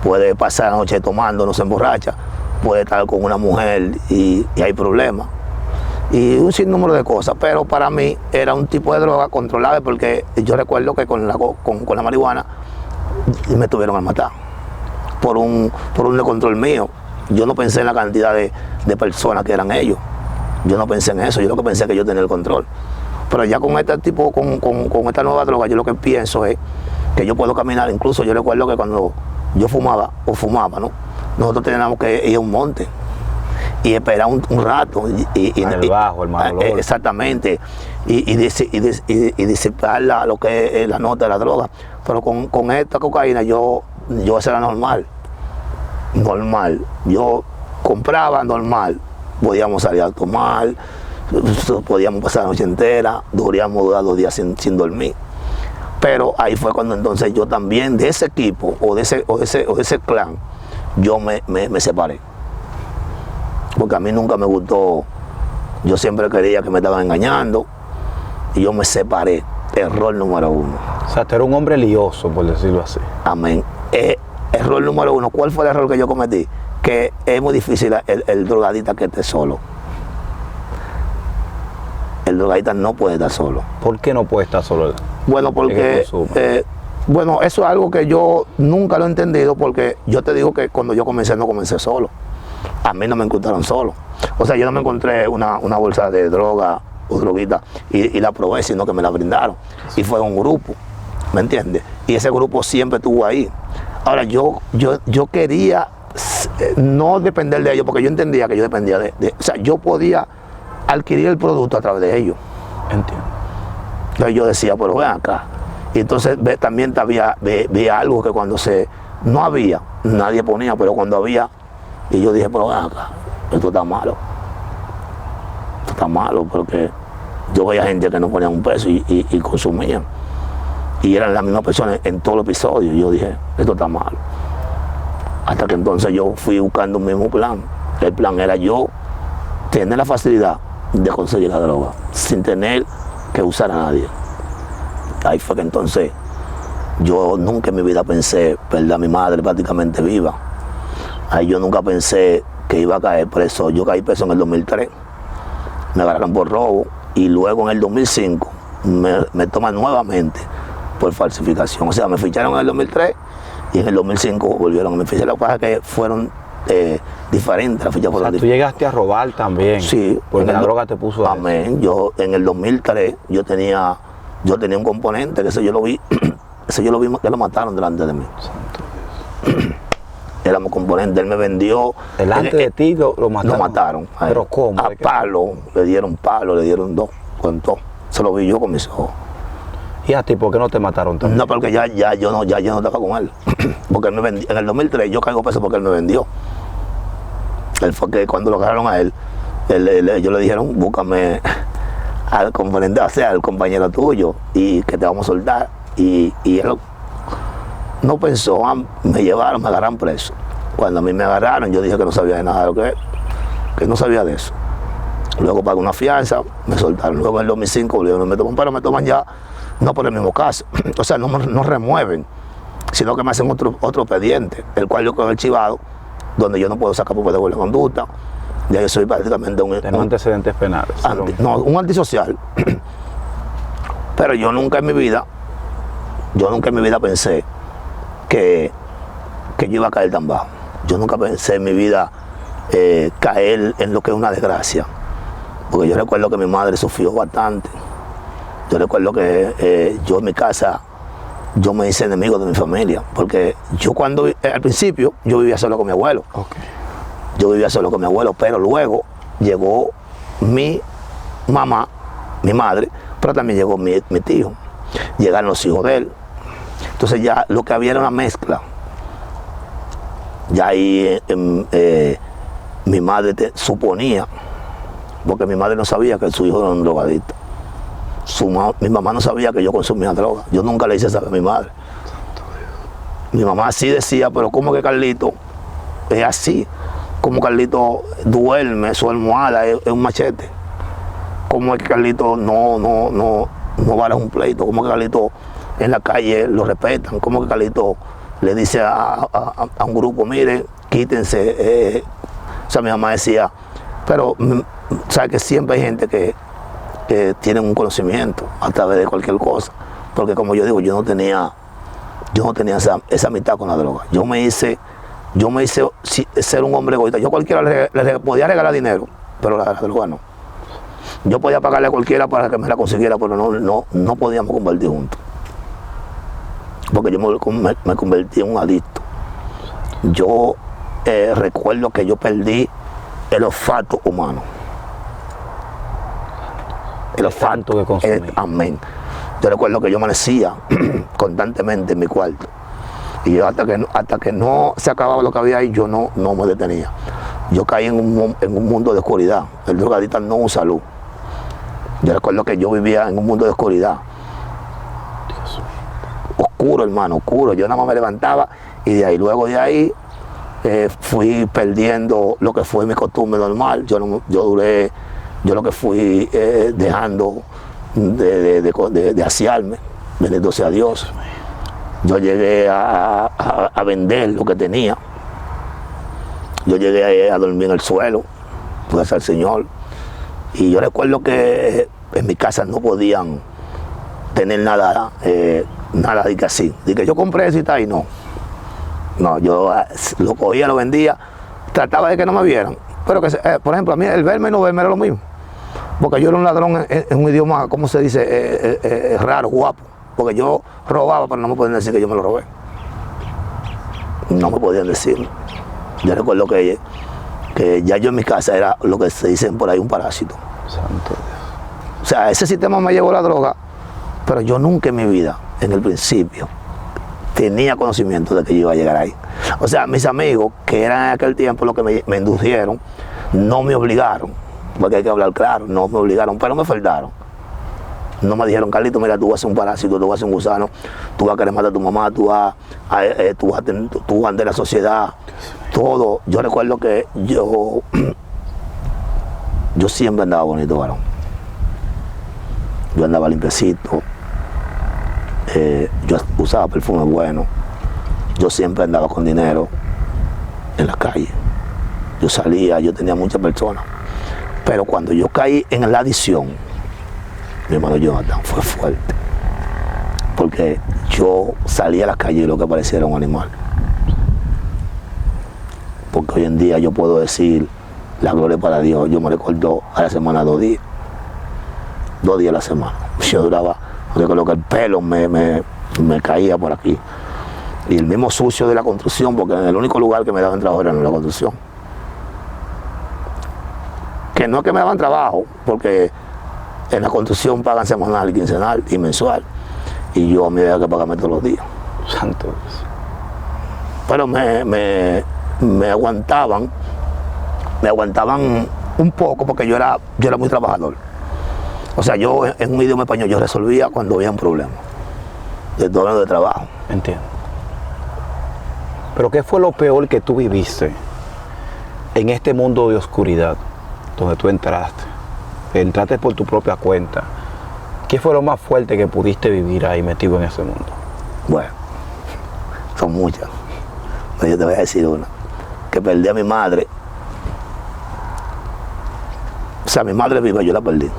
puede pasar la noche tomando, no se emborracha, puede estar con una mujer y hay problemas. Y un sinnúmero de cosas, pero para mí era un tipo de droga controlable porque yo recuerdo que con la marihuana me tuvieron a matar por un descontrol mío. Yo no pensé en la cantidad de personas que eran ellos. Yo no pensé en eso, yo lo que pensé es que yo tenía el control. Pero ya con este tipo, con esta nueva droga, yo lo que pienso es que yo puedo caminar. Incluso yo recuerdo que cuando yo fumaba, ¿no? Nosotros teníamos que ir a un monte y esperar un rato. En el bajo, hermano. Exactamente. Y disipar lo que es la nota de la droga. Pero con esta cocaína eso era normal. Yo compraba normal. Podíamos salir a tomar, podíamos pasar la noche entera, durar 2 días sin dormir. Pero ahí fue cuando entonces yo también de ese equipo o de ese clan, yo me separé. Porque a mí nunca me gustó, yo siempre creía que me estaban engañando y yo me separé. Error número 1. O sea, tú eres un hombre lioso, por decirlo así. Amén. Error número 1. ¿Cuál fue el error que yo cometí? Que es muy difícil el drogadita que esté solo. El drogadita no puede estar solo. ¿Por qué no puede estar solo? Bueno, porque eso es algo que yo nunca lo he entendido, porque yo te digo que cuando yo comencé no comencé solo. A mí no me encontraron solo. O sea, yo no me encontré una bolsa de droga o droguita y la probé, sino que me la brindaron. Y fue un grupo, ¿me entiendes? Y ese grupo siempre estuvo ahí. Ahora, yo quería no depender de ellos, porque yo entendía que yo dependía o sea, yo podía adquirir el producto a través de ellos. Entiendo. Entonces yo decía, pero ven acá. Y entonces también veía algo que cuando no había, nadie ponía, pero cuando había, y yo dije, pero ven acá, esto está malo. Esto está malo, porque yo veía gente que no ponía un peso y consumían. Y eran las mismas personas en todos los episodios. Y yo dije, esto está malo. Hasta que entonces yo fui buscando un mismo plan. El plan era yo tener la facilidad de conseguir la droga sin tener que usar a nadie. Ahí fue que entonces yo nunca en mi vida pensé perder a mi madre prácticamente viva. Ahí yo nunca pensé que iba a caer preso. Yo caí preso en el 2003. Me agarraron por robo y luego en el 2005 me toman nuevamente por falsificación. O sea, me ficharon en el 2003 y en el 2005 volvieron a me fichar. Lo que pasa es que fueron diferentes las fichas. O sea, tú llegaste a robar también. Sí. Porque la droga te puso a amén. Yo en el 2003 yo tenía un componente que yo lo vi que lo mataron delante de mí. Éramos componentes, él me vendió. Delante de ti lo mataron. Lo mataron. ¿Pero cómo? A palo, le dieron 2, con todo. Se lo vi yo con mis ojos. ¿Y a ti por qué no te mataron también? No, porque ya yo no estaba con él. Porque él me vendió. En el 2003 yo caigo preso porque él me vendió. Él fue que cuando lo agarraron a él, ellos le dijeron, búscame al componente, o sea, al compañero tuyo, y que te vamos a soltar. Y él no pensó, me llevaron, me agarraron preso. Cuando a mí me agarraron, yo dije que no sabía de nada de lo que no sabía de eso. Luego pagué una fianza, me soltaron. Luego en el 2005 volvieron, pero me toman ya, no por el mismo caso. O sea, no remueven, sino que me hacen otro expediente, el cual yo quedo archivado, donde yo no puedo sacar por de buena conducta. Ya yo soy prácticamente un antecedentes penales. Un antisocial. Pero yo nunca en mi vida pensé que yo iba a caer tan bajo. Yo nunca pensé en mi vida caer en lo que es una desgracia. Porque yo recuerdo que mi madre sufrió bastante. Yo recuerdo que yo en mi casa, yo me hice enemigo de mi familia. Porque yo al principio, yo vivía solo con mi abuelo. Okay. Yo vivía solo con mi abuelo, pero luego llegó mi mamá, mi madre, pero también llegó mi tío. Llegaron los hijos de él. Entonces ya lo que había era una mezcla. Ya ahí mi madre suponía, porque mi madre no sabía que su hijo era un drogadicto. Mi mamá no sabía que yo consumía droga. Yo nunca le hice saber a mi madre. Mi mamá sí decía, pero ¿cómo que Carlito es así. Como Carlito duerme, su almohada es un machete. Como es que Carlito no vale un pleito. Como que Carlito en la calle lo respetan. Como que Carlito le dice a un grupo, mire, quítense. O sea, mi mamá decía, pero sabe que siempre hay gente que tiene un conocimiento a través de cualquier cosa. Porque como yo digo, yo no tenía esa amistad con la droga. Yo me hice ser un hombre egoísta. Yo a cualquiera le podía regalar dinero, pero la droga no. Yo podía pagarle a cualquiera para que me la consiguiera, pero no podíamos convertir juntos. Porque yo me convertí en un adicto. Yo recuerdo que yo perdí el olfato humano. El olfato que consumí. Amén. Yo recuerdo que yo amanecía constantemente en mi cuarto. Y yo hasta que no se acababa lo que había ahí, yo no me detenía. Yo caí en un mundo de oscuridad. El drogadicto no usa luz. Yo recuerdo que yo vivía en un mundo de oscuridad. Dios mío. Oscuro, hermano, oscuro. Yo nada más me levantaba y luego de ahí fui perdiendo lo que fue mi costumbre normal. Yo lo que fui dejando de asearme, bendito sea Dios. Yo llegué a vender lo que tenía. Yo llegué a dormir en el suelo, gracias al Señor. Y yo recuerdo que en mi casa no podían tener nada de que así. De que yo compré eso y tal, y no. No, yo lo cogía, lo vendía, trataba de que no me vieran. Pero que, por ejemplo, a mí el verme y no verme era lo mismo. Porque yo era un ladrón en un idioma, ¿cómo se dice? Raro, guapo. Porque yo robaba, pero no me podían decir que yo me lo robé. No me podían decir. Yo recuerdo que ya yo en mi casa era lo que se dicen por ahí un parásito. Santo Dios. O sea, ese sistema me llevó la droga, pero yo nunca en mi vida, en el principio, tenía conocimiento de que yo iba a llegar ahí. O sea, mis amigos, que eran en aquel tiempo los que me indujeron, no me obligaron, porque hay que hablar claro, no me obligaron, pero me faltaron. No me dijeron, Carlito, mira, tú vas a ser un parásito, tú vas a ser un gusano, tú vas a querer matar a tu mamá, tú vas a andar la sociedad, todo. Yo recuerdo que yo siempre andaba bonito, varón. Yo andaba limpiecito, yo usaba perfume bueno, yo siempre andaba con dinero en la calle. Yo salía, yo tenía muchas personas. Pero cuando yo caí en la adicción, mi hermano Jonathan, fue fuerte. Porque yo salía a la calle y lo que parecía era un animal. Porque hoy en día yo puedo decir, la gloria para Dios. Yo me recuerdo a la semana 2 días. 2 días a la semana. Yo duraba, recuerdo que el pelo me caía por aquí. Y el mismo sucio de la construcción, porque el único lugar que me daban trabajo era en la construcción. Que no es que me daban trabajo, porque en la construcción pagan semanal, quincenal y mensual. Y yo a mí había que pagarme todos los días. Santo Dios. Pero me aguantaban un poco porque yo era muy trabajador. O sea, yo en un idioma español yo resolvía cuando había un problema. Estoy hablando de trabajo. Entiendo. Pero ¿qué fue lo peor que tú viviste en este mundo de oscuridad donde tú entraste? Entraste por tu propia cuenta. ¿Qué fue lo más fuerte que pudiste vivir ahí metido en ese mundo? Bueno, son muchas. Pero yo te voy a decir una. Que perdí a mi madre. O sea, mi madre viva, yo la perdí.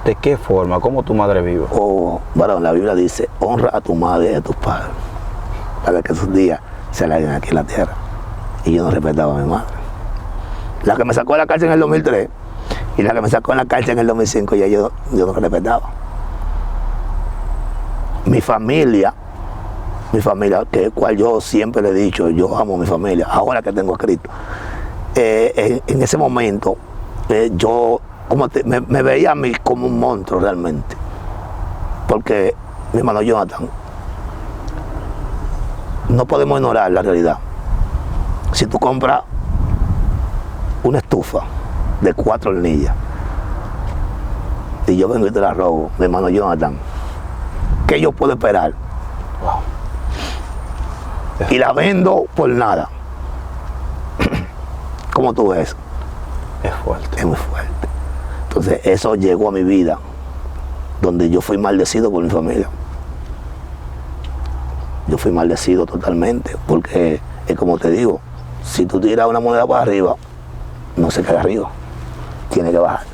¿De qué forma? ¿Cómo tu madre vive? Bueno, la Biblia dice, honra a tu madre y a tus padres, para que sus días se alarguen aquí en la tierra. Y yo no respetaba a mi madre. La que me sacó de la cárcel en el 2003 y la que me sacó en la cárcel en el 2005, ya yo no respetaba. Mi familia, que cual yo siempre le he dicho, yo amo a mi familia, ahora que tengo a Cristo. En ese momento, yo me veía a mí como un monstruo realmente. Porque, mi hermano Jonathan, no podemos ignorar la realidad. Si tú compras una estufa de 4 hornillas y yo vengo y te la robo, mi hermano Jonathan, ¿qué yo puedo esperar? Wow. Y la vendo por nada. ¿Cómo tú ves? Es fuerte. Es muy fuerte. Entonces eso llegó a mi vida, donde yo fui maldecido por mi familia. Yo fui maldecido totalmente, porque es como te digo, si tú tiras una moneda para arriba, no se queda arriba, tiene que bajar.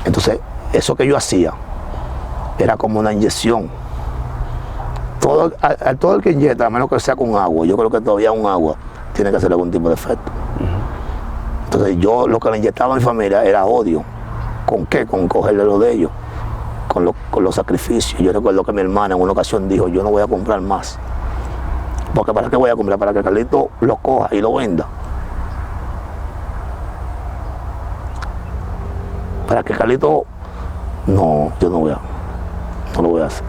Entonces, eso que yo hacía era como una inyección. Todo el que inyecta, a menos que sea con agua, yo creo que todavía un agua tiene que hacer algún tipo de efecto. Entonces, yo lo que le inyectaba a mi familia era odio. ¿Con qué? Con cogerle lo de ellos, con los sacrificios. Yo recuerdo que mi hermana en una ocasión dijo, yo no voy a comprar más. Porque ¿para qué voy a comprar? Para que Carlito lo coja y lo venda. Para que Carlito... No, yo no lo voy a hacer.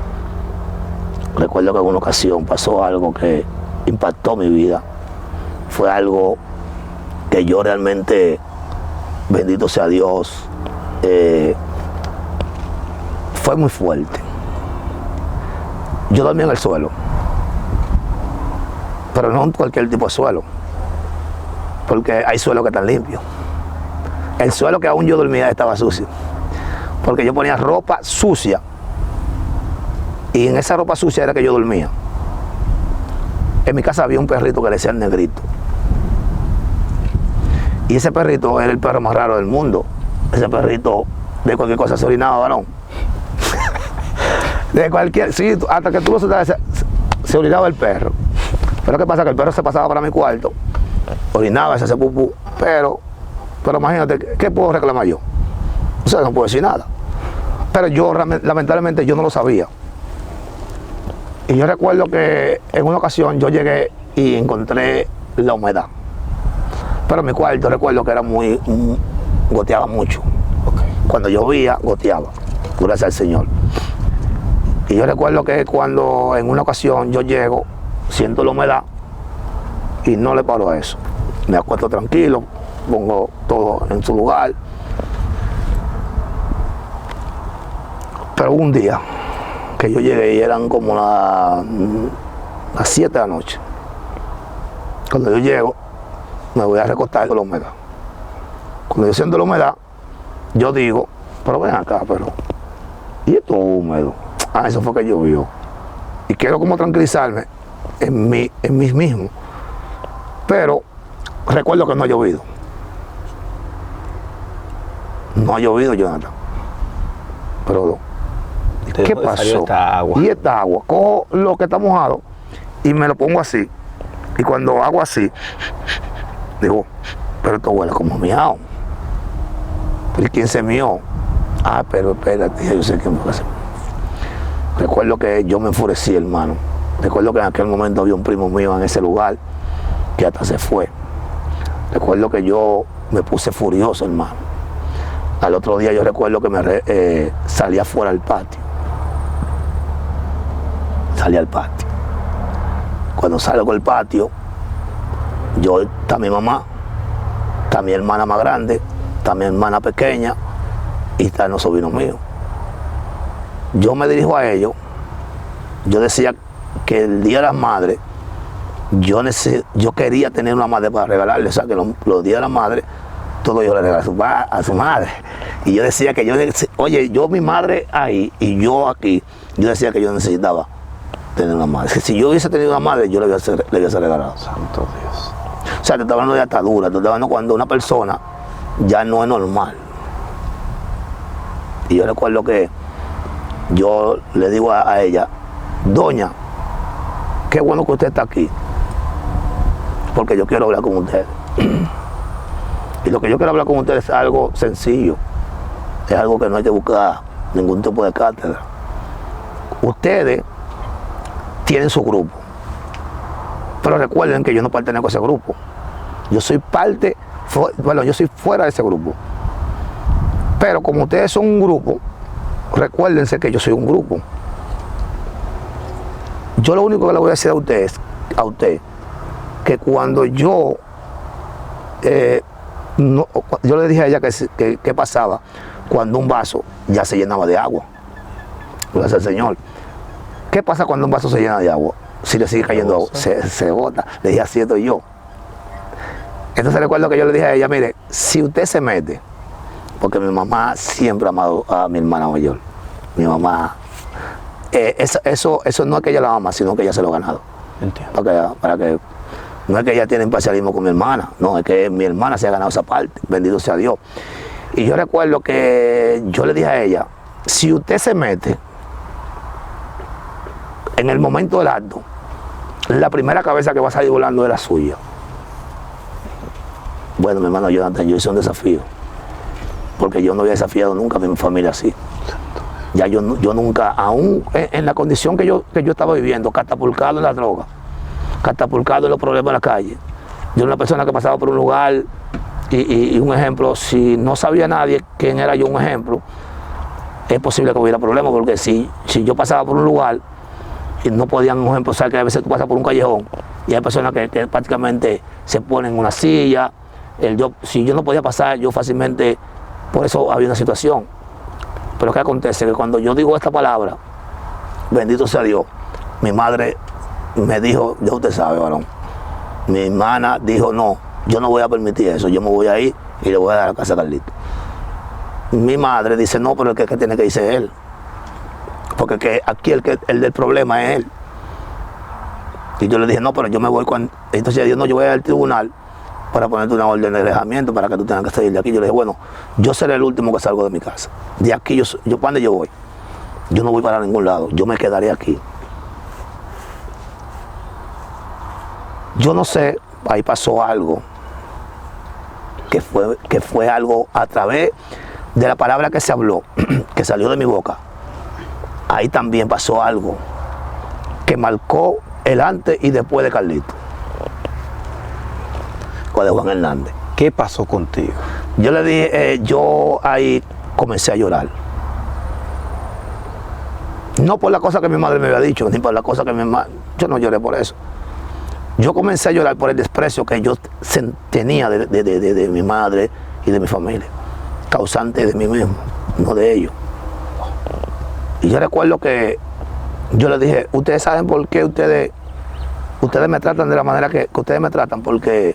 Recuerdo que en una ocasión pasó algo que impactó mi vida. Fue algo que yo realmente, bendito sea Dios, fue muy fuerte. Yo dormía en el suelo, pero no en cualquier tipo de suelo, porque hay suelos que están limpios. El suelo que aún yo dormía estaba sucio, porque yo ponía ropa sucia y en esa ropa sucia era que yo dormía. En mi casa había un perrito que le decían Negrito, y ese perrito era el perro más raro del mundo. Ese perrito de cualquier cosa se orinaba, varón. De cualquier, sí, hasta que tú lo soltabas, se orinaba el perro. Pero ¿qué pasa? Que el perro se pasaba para mi cuarto, orinaba, se hacía pupú, pero imagínate, ¿qué puedo reclamar yo? O sea, no puedo decir nada. Pero yo, lamentablemente, yo no lo sabía. Y yo recuerdo que en una ocasión yo llegué y encontré la humedad. Pero mi cuarto, recuerdo que era goteaba mucho. Cuando llovía, goteaba, gracias al Señor. Y yo recuerdo que cuando en una ocasión yo llego, siento la humedad y no le paro a eso. Me acuesto tranquilo, pongo todo en su lugar. Pero un día que yo llegué y eran como las 7 de la noche. Cuando yo llego, me voy a recostar con la humedad. Cuando yo siento la humedad, yo digo, pero ven acá, pero ¿y esto húmedo? Ah, eso fue que llovió. Y quiero como tranquilizarme en mí mismo. Pero recuerdo que no ha llovido. No ha llovido, Jonathan. Pero, ¿qué pasó? Esta agua. Y esta agua. Cojo lo que está mojado y me lo pongo así. Y cuando hago así, digo, pero esto huele como miau. ¿Y quién se mió? Ah, pero espérate, yo sé quién fue. Recuerdo que yo me enfurecí, hermano. Recuerdo que en aquel momento había un primo mío en ese lugar que hasta se fue. Recuerdo que yo me puse furioso, hermano. Al otro día yo recuerdo que salí afuera al patio. Salí al patio. Cuando salgo al patio, está mi mamá, está mi hermana más grande, está mi hermana pequeña y están los sobrinos míos. Yo me dirijo a ellos. Yo decía que el Día de las Madres, yo quería tener una madre para regalarle. O sea, que los días de la madre, todo yo le regalo a su madre. Y yo decía que yo mi madre ahí y yo aquí, yo decía que yo necesitaba tener una madre. Si yo hubiese tenido una madre, yo le hubiese regalado. Santo Dios. O sea, te está hablando de atadura, te está hablando cuando una persona ya no es normal. Y yo recuerdo que yo le digo a ella, doña, qué bueno que usted está aquí, porque yo quiero hablar con usted. Y lo que yo quiero hablar con usted es algo sencillo, es algo que no hay que buscar ningún tipo de cátedra. Ustedes tienen su grupo, pero recuerden que yo no pertenezco a ese grupo. Yo soy yo soy fuera de ese grupo. Pero como ustedes son un grupo, recuérdense que yo soy un grupo. Yo lo único que le voy a decir a usted es, que cuando yo le dije a ella que pasaba cuando un vaso ya se llenaba de agua. Gracias al Señor. ¿Qué pasa cuando un vaso se llena de agua? Si le sigue cayendo agua, se bota. Le dije, así estoy yo. Entonces recuerdo que yo le dije a ella, mire, si usted se mete, porque mi mamá siempre ha amado a mi hermana mayor. Mi mamá, eso no es que ella la ama, sino que ella se lo ha ganado. Entiendo. Para que no es que ella tiene imparcialismo con mi hermana, no, es que mi hermana se ha ganado esa parte, bendito sea Dios. Y yo recuerdo que yo le dije a ella, si usted se mete en el momento del acto, la primera cabeza que va a salir volando es la suya. Bueno, mi hermano Jonathan, yo hice un desafío, porque yo no había desafiado nunca a mi familia así. Ya yo nunca, aún en la condición que yo estaba viviendo, catapulcado en la droga, catapulcado en los problemas en la calle. Yo era una persona que pasaba por un lugar y un ejemplo, si no sabía nadie quién era yo un ejemplo, es posible que hubiera problemas, porque si yo pasaba por un lugar y no podían, un ejemplo, saber que a veces tú pasas por un callejón y hay personas que prácticamente se ponen en una silla, si yo no podía pasar, yo fácilmente, por eso había una situación. Pero ¿qué acontece? Que cuando yo digo esta palabra, bendito sea Dios, mi madre me dijo, ya usted sabe, varón. Mi hermana dijo, no, yo no voy a permitir eso, yo me voy a ir y le voy a dar a la casa a Carlito. Mi madre dice, no, pero el que tiene que irse es él. Porque aquí el del problema es él. Y yo le dije, no, pero yo me voy cuando... Entonces ella dijo, no, yo voy al tribunal para ponerte una orden de alejamiento para que tú tengas que salir de aquí. Yo le dije, bueno, yo seré el último que salgo de mi casa. De aquí, ¿cuándo yo voy? Yo no voy para ningún lado, yo me quedaré aquí. Yo no sé, ahí pasó algo, que fue algo a través de la palabra que se habló, que salió de mi boca. Ahí también pasó algo que marcó el antes y después de Carlito, con de Juan Hernández. ¿Qué pasó contigo? Yo le dije, yo ahí comencé a llorar. No por la cosa que mi madre me había dicho, ni por la cosa que mi madre... Yo no lloré por eso. Yo comencé a llorar por el desprecio que yo tenía de mi madre y de mi familia, causante de mí mismo, no de ellos. Y yo recuerdo que yo les dije, ustedes saben por qué ustedes me tratan de la manera que ustedes me tratan, porque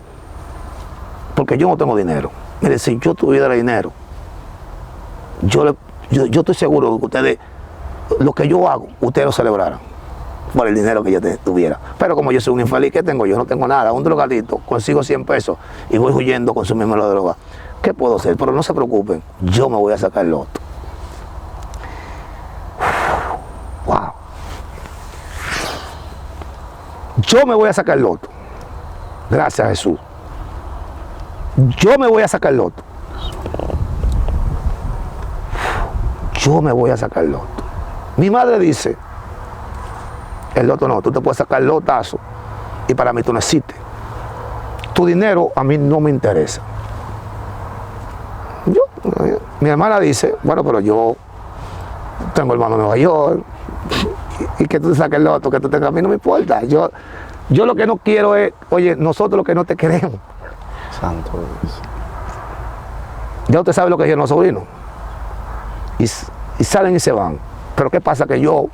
yo no tengo dinero. Mire, si yo tuviera dinero, yo estoy seguro de que ustedes, lo que yo hago, ustedes lo celebraran por el dinero que yo tuviera. Pero como yo soy un infeliz, ¿qué tengo? Yo no tengo nada. Un drogadito, consigo 100 pesos y voy huyendo consumiendo la droga. ¿Qué puedo hacer? Pero no se preocupen, yo me voy a sacar el loto. Wow. Yo me voy a sacar el loto. Gracias a Jesús. Yo me voy a sacar el loto. Yo me voy a sacar el loto. Mi madre dice, el loto no, tú te puedes sacar el lotazo y para mí tú no existes. Tu dinero a mí no me interesa. Mi hermana dice, bueno, pero yo tengo hermano en Nueva York y que tú te saques el loto, que tú tengas, a mí no me importa. Yo lo que no quiero es, oye, nosotros lo que no te queremos. Santo Dios. Ya usted sabe lo que dijeron los sobrinos. Y salen y se van. Pero ¿qué pasa? Que yo,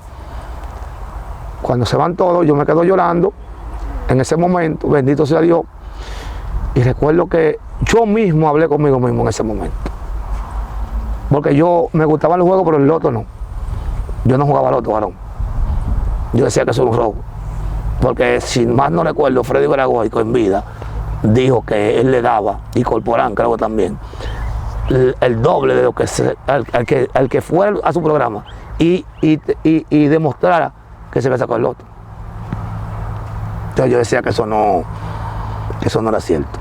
cuando se van todos, yo me quedo llorando en ese momento, bendito sea Dios. Y recuerdo que yo mismo hablé conmigo mismo en ese momento. Porque yo me gustaban los juegos, pero el loto no. Yo no jugaba loto, varón. Yo decía que eso era un robo. Porque si más no recuerdo, Freddy Veragoico en vida dijo que él le daba, y Corporán creo también, el doble de lo que al que fuera a su programa y demostrara que se había sacado el loto. Entonces yo decía que eso no era cierto.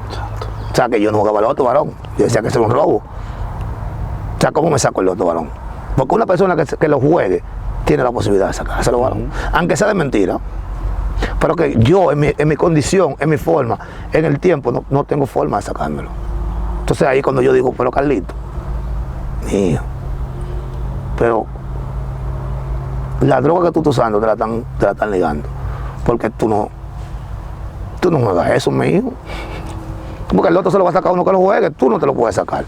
O sea, que yo no jugaba loto, varón. Yo decía que eso era un robo. O sea, ¿cómo me saco el loto, varón? Porque una persona que lo juegue tiene la posibilidad de sacárselo, varón. Aunque sea de mentira. Pero que yo, en mi condición, en mi forma, en el tiempo, no tengo forma de sacármelo. Entonces ahí cuando yo digo, pero Carlito, mío, pero la droga que tú estás usando te la están ligando. Porque tú no juegas eso, mi hijo. Porque el loto se lo va a sacar a uno que lo juegue, tú no te lo puedes sacar.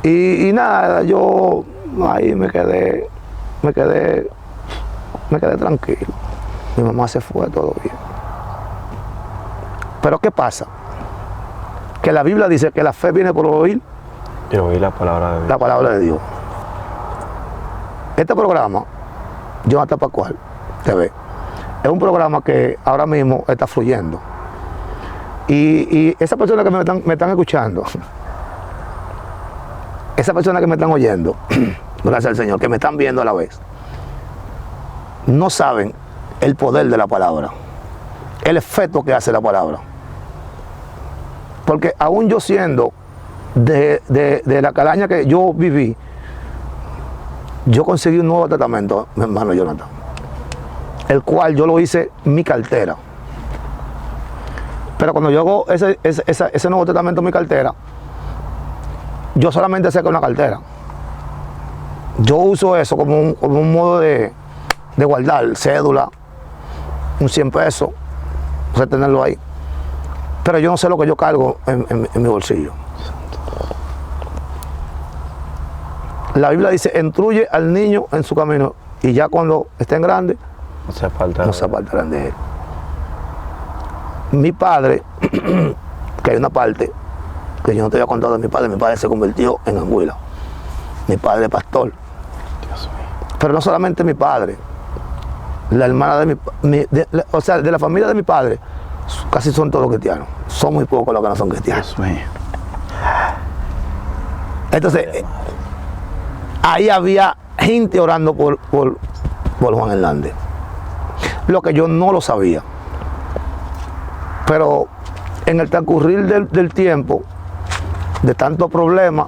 Y nada, yo ahí me quedé tranquilo. Mi mamá se fue, todo bien. Pero ¿qué pasa? que la Biblia dice que la fe viene por oír Y oí la palabra de Dios. la palabra de Dios. Este programa, Jonathan Pascual TV, es un programa que ahora mismo está fluyendo. Y esas personas que me están escuchando, esas personas que me están oyendo, gracias al Señor, que me están viendo a la vez, no saben el poder de la palabra, el efecto que hace la palabra. Porque aún yo siendo de la calaña que yo viví, yo conseguí un nuevo testamento, mi hermano Jonathan, el cual yo lo hice mi cartera. Pero cuando yo hago ese nuevo testamento en mi cartera, yo solamente sé que es una cartera. Yo uso eso como un modo de guardar cédula, un 100 pesos, tenerlo ahí. Pero yo no sé lo que yo cargo en mi bolsillo. La Biblia dice, instruye al niño en su camino y ya cuando estén grandes, No se apartarán de él. Mi padre, que hay una parte que yo no te había contado de mi padre se convirtió en Anguila. Mi padre es pastor. Dios mío. Pero no solamente mi padre, la hermana de o sea, de la familia de mi padre, casi son todos cristianos. Son muy pocos los que no son cristianos. Dios mío. Entonces, ahí había gente orando por Juan Hernández. Lo que yo no lo sabía. Pero en el transcurrir del tiempo, de tantos problemas,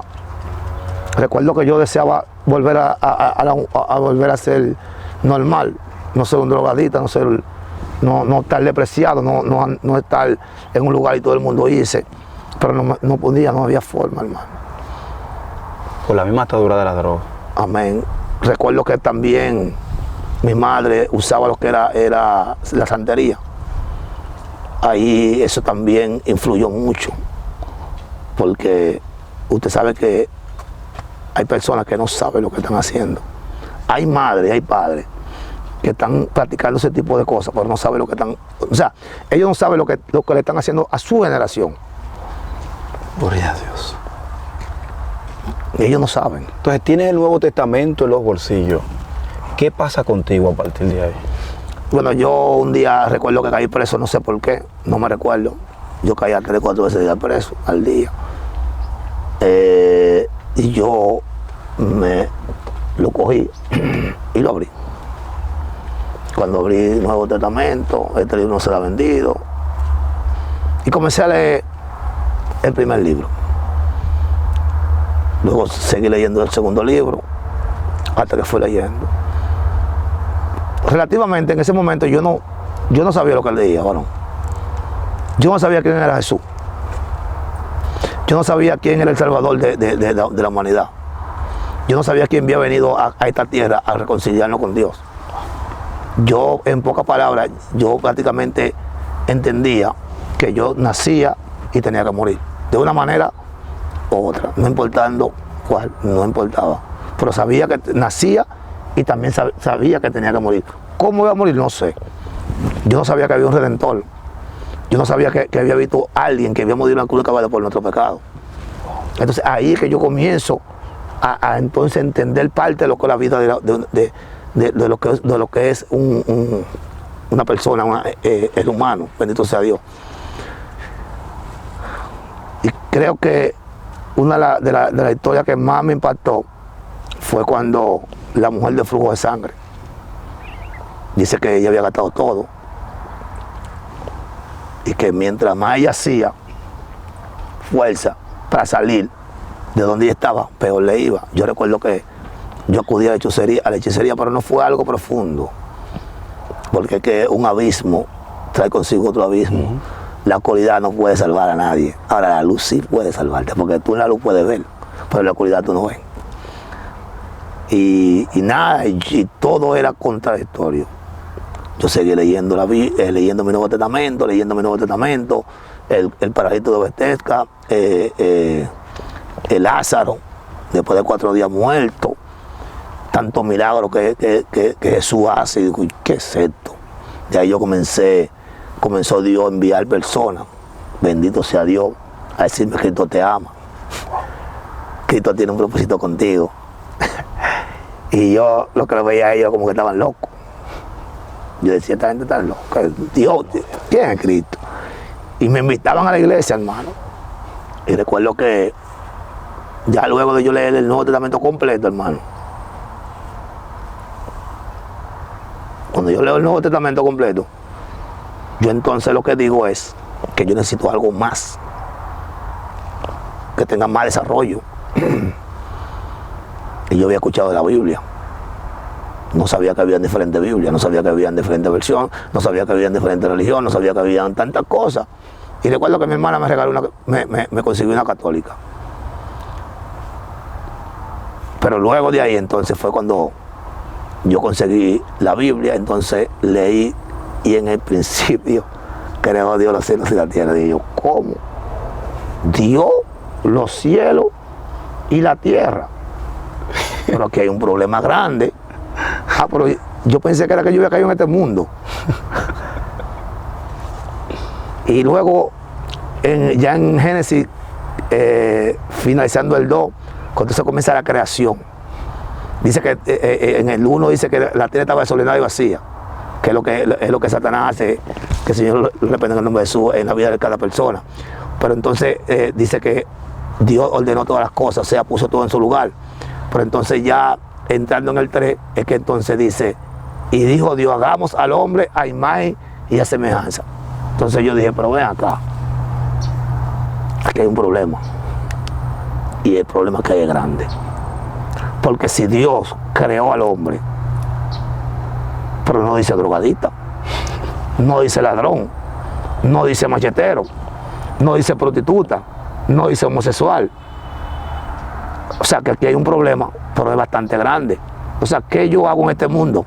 recuerdo que yo deseaba volver a volver a ser normal, no ser un drogadita, no estar depreciado, no estar en un lugar y todo el mundo irse. Pero no podía, no había forma, hermano. Por la misma atadura de la droga. Amén. Recuerdo que también mi madre usaba lo que era la santería. Ahí eso también influyó mucho, porque usted sabe que hay personas que no saben lo que están haciendo. Hay madres, hay padres que están practicando ese tipo de cosas, pero no saben lo que están, o sea, ellos no saben lo que le están haciendo a su generación. Gloria a Dios. Ellos no saben. Entonces tienes el Nuevo Testamento en los bolsillos. ¿Qué pasa contigo a partir de ahí? Bueno, yo un día recuerdo que caí preso, no sé por qué, no me recuerdo. Yo caía 3 o 4 veces días preso al día. Y yo me lo cogí y lo abrí. Cuando abrí el Nuevo Testamento, este libro no se lo ha vendido. Y comencé a leer el primer libro. Luego seguí leyendo el segundo libro, hasta que fui leyendo. Relativamente en ese momento yo no sabía lo que leía, bueno. Yo no sabía quién era Jesús. Yo no sabía quién era el Salvador de la humanidad. Yo no sabía quién había venido a esta tierra a reconciliarnos con Dios. Yo, en pocas palabras, yo prácticamente entendía que yo nacía y tenía que morir. De una manera u otra, no importando cuál, no importaba. Pero sabía que nacía y también sabía que tenía que morir. ¿Cómo iba a morir? No sé. Yo no sabía que había un redentor. Yo no sabía que había visto a alguien que había morido en la cruz de Calvario por nuestro pecado. Entonces ahí es que yo comienzo a entonces entender parte de lo que es la vida de lo que es una persona, el humano, bendito sea Dios. Y creo que una de las historias que más me impactó fue cuando la mujer de flujo de sangre dice que ella había gastado todo y que mientras más ella hacía fuerza para salir de donde ella estaba, peor le iba. Yo recuerdo que yo acudí a la hechicería, pero no fue algo profundo, porque es que un abismo trae consigo otro abismo. La oscuridad no puede salvar a nadie. Ahora la luz sí puede salvarte, porque tú en la luz puedes ver, pero en la oscuridad tú no ves. Y nada, y todo era contradictorio. Yo seguí leyendo leyendo mi Nuevo Testamento, el parásito de Betesda, el Lázaro, después de 4 días muerto, tantos milagros que Jesús hace, y digo, ¿qué es esto? De ahí yo comenzó Dios a enviar personas, bendito sea Dios, a decirme que Cristo te ama. Cristo tiene un propósito contigo. Y yo lo que lo veía a ellos como que estaban locos. Yo decía, esta gente está loca. Dios, ¿quién es Cristo? Y me invitaban a la iglesia, hermano. Y recuerdo que ya luego de yo leer el Nuevo Testamento completo, hermano. Cuando yo leo el Nuevo Testamento completo, yo entonces lo que digo es que yo necesito algo más, que tenga más desarrollo. Y yo había escuchado de la Biblia. No sabía que había diferentes Biblias, no sabía que había diferentes versiones, no sabía que había diferentes religiones, no sabía que había tantas cosas. Y recuerdo que mi hermana me regaló me consiguió una católica. Pero luego de ahí entonces fue cuando yo conseguí la Biblia, entonces leí y en el principio creó Dios los cielos y la tierra. Y yo, ¿cómo? Dios, los cielos y la tierra. Pero aquí hay un problema grande. Pero yo pensé que era que yo había caído en este mundo. Y luego, ya en Génesis, finalizando el 2, cuando se comienza la creación, dice que en el 1 dice que la tierra estaba desordenada y vacía, que es lo que Satanás hace, que el Señor le reprenda en el nombre de Jesús en la vida de cada persona. Pero entonces dice que Dios ordenó todas las cosas, o sea, puso todo en su lugar. Pero entonces ya entrando en el 3, es que entonces dice, y dijo Dios, hagamos al hombre a imagen y a semejanza. Entonces yo dije, pero ven acá, aquí hay un problema. Y el problema que hay es grande. Porque si Dios creó al hombre, pero no dice drogadita, no dice ladrón, no dice machetero, no dice prostituta, no dice homosexual. O sea que aquí hay un problema, pero es bastante grande. O sea, ¿qué yo hago en este mundo?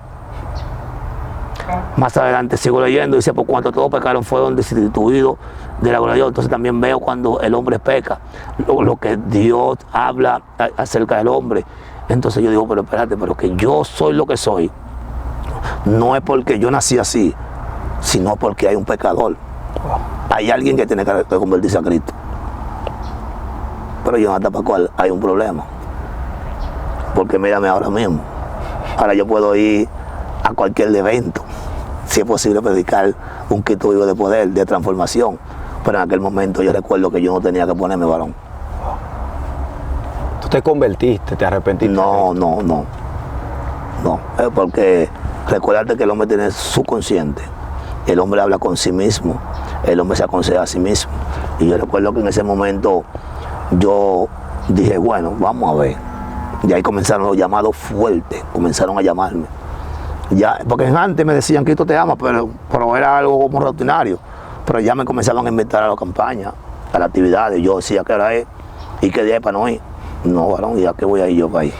Más adelante sigo leyendo, dice, por cuanto todos pecaron fueron destituidos de la gloria de Dios. Entonces también veo cuando el hombre peca, lo que Dios habla acerca del hombre. Entonces yo digo, pero espérate, pero que yo soy lo que soy, no es porque yo nací así, sino porque hay un pecador. Hay alguien que tiene que convertirse a Cristo. Pero yo hasta para cuál hay un problema. Porque mírame ahora mismo. Ahora yo puedo ir a cualquier evento, si es posible predicar un Cristo vivo de poder, de transformación. Pero en aquel momento yo recuerdo que yo no tenía que ponerme varón. ¿Tú te convertiste, te arrepentiste? No. Es porque recuérdate que el hombre tiene su consciente. El hombre habla con sí mismo. El hombre se aconseja a sí mismo. Y yo recuerdo que en ese momento yo dije, bueno, vamos a ver. Y ahí comenzaron los llamados fuertes, comenzaron a llamarme. Ya, porque antes me decían, Cristo te ama, pero era algo como rutinario. Pero ya me comenzaban a invitar a la campaña, a las actividades. Yo decía que era y qué día es para no ir. No, varón, ¿y a qué voy a ir yo para ir?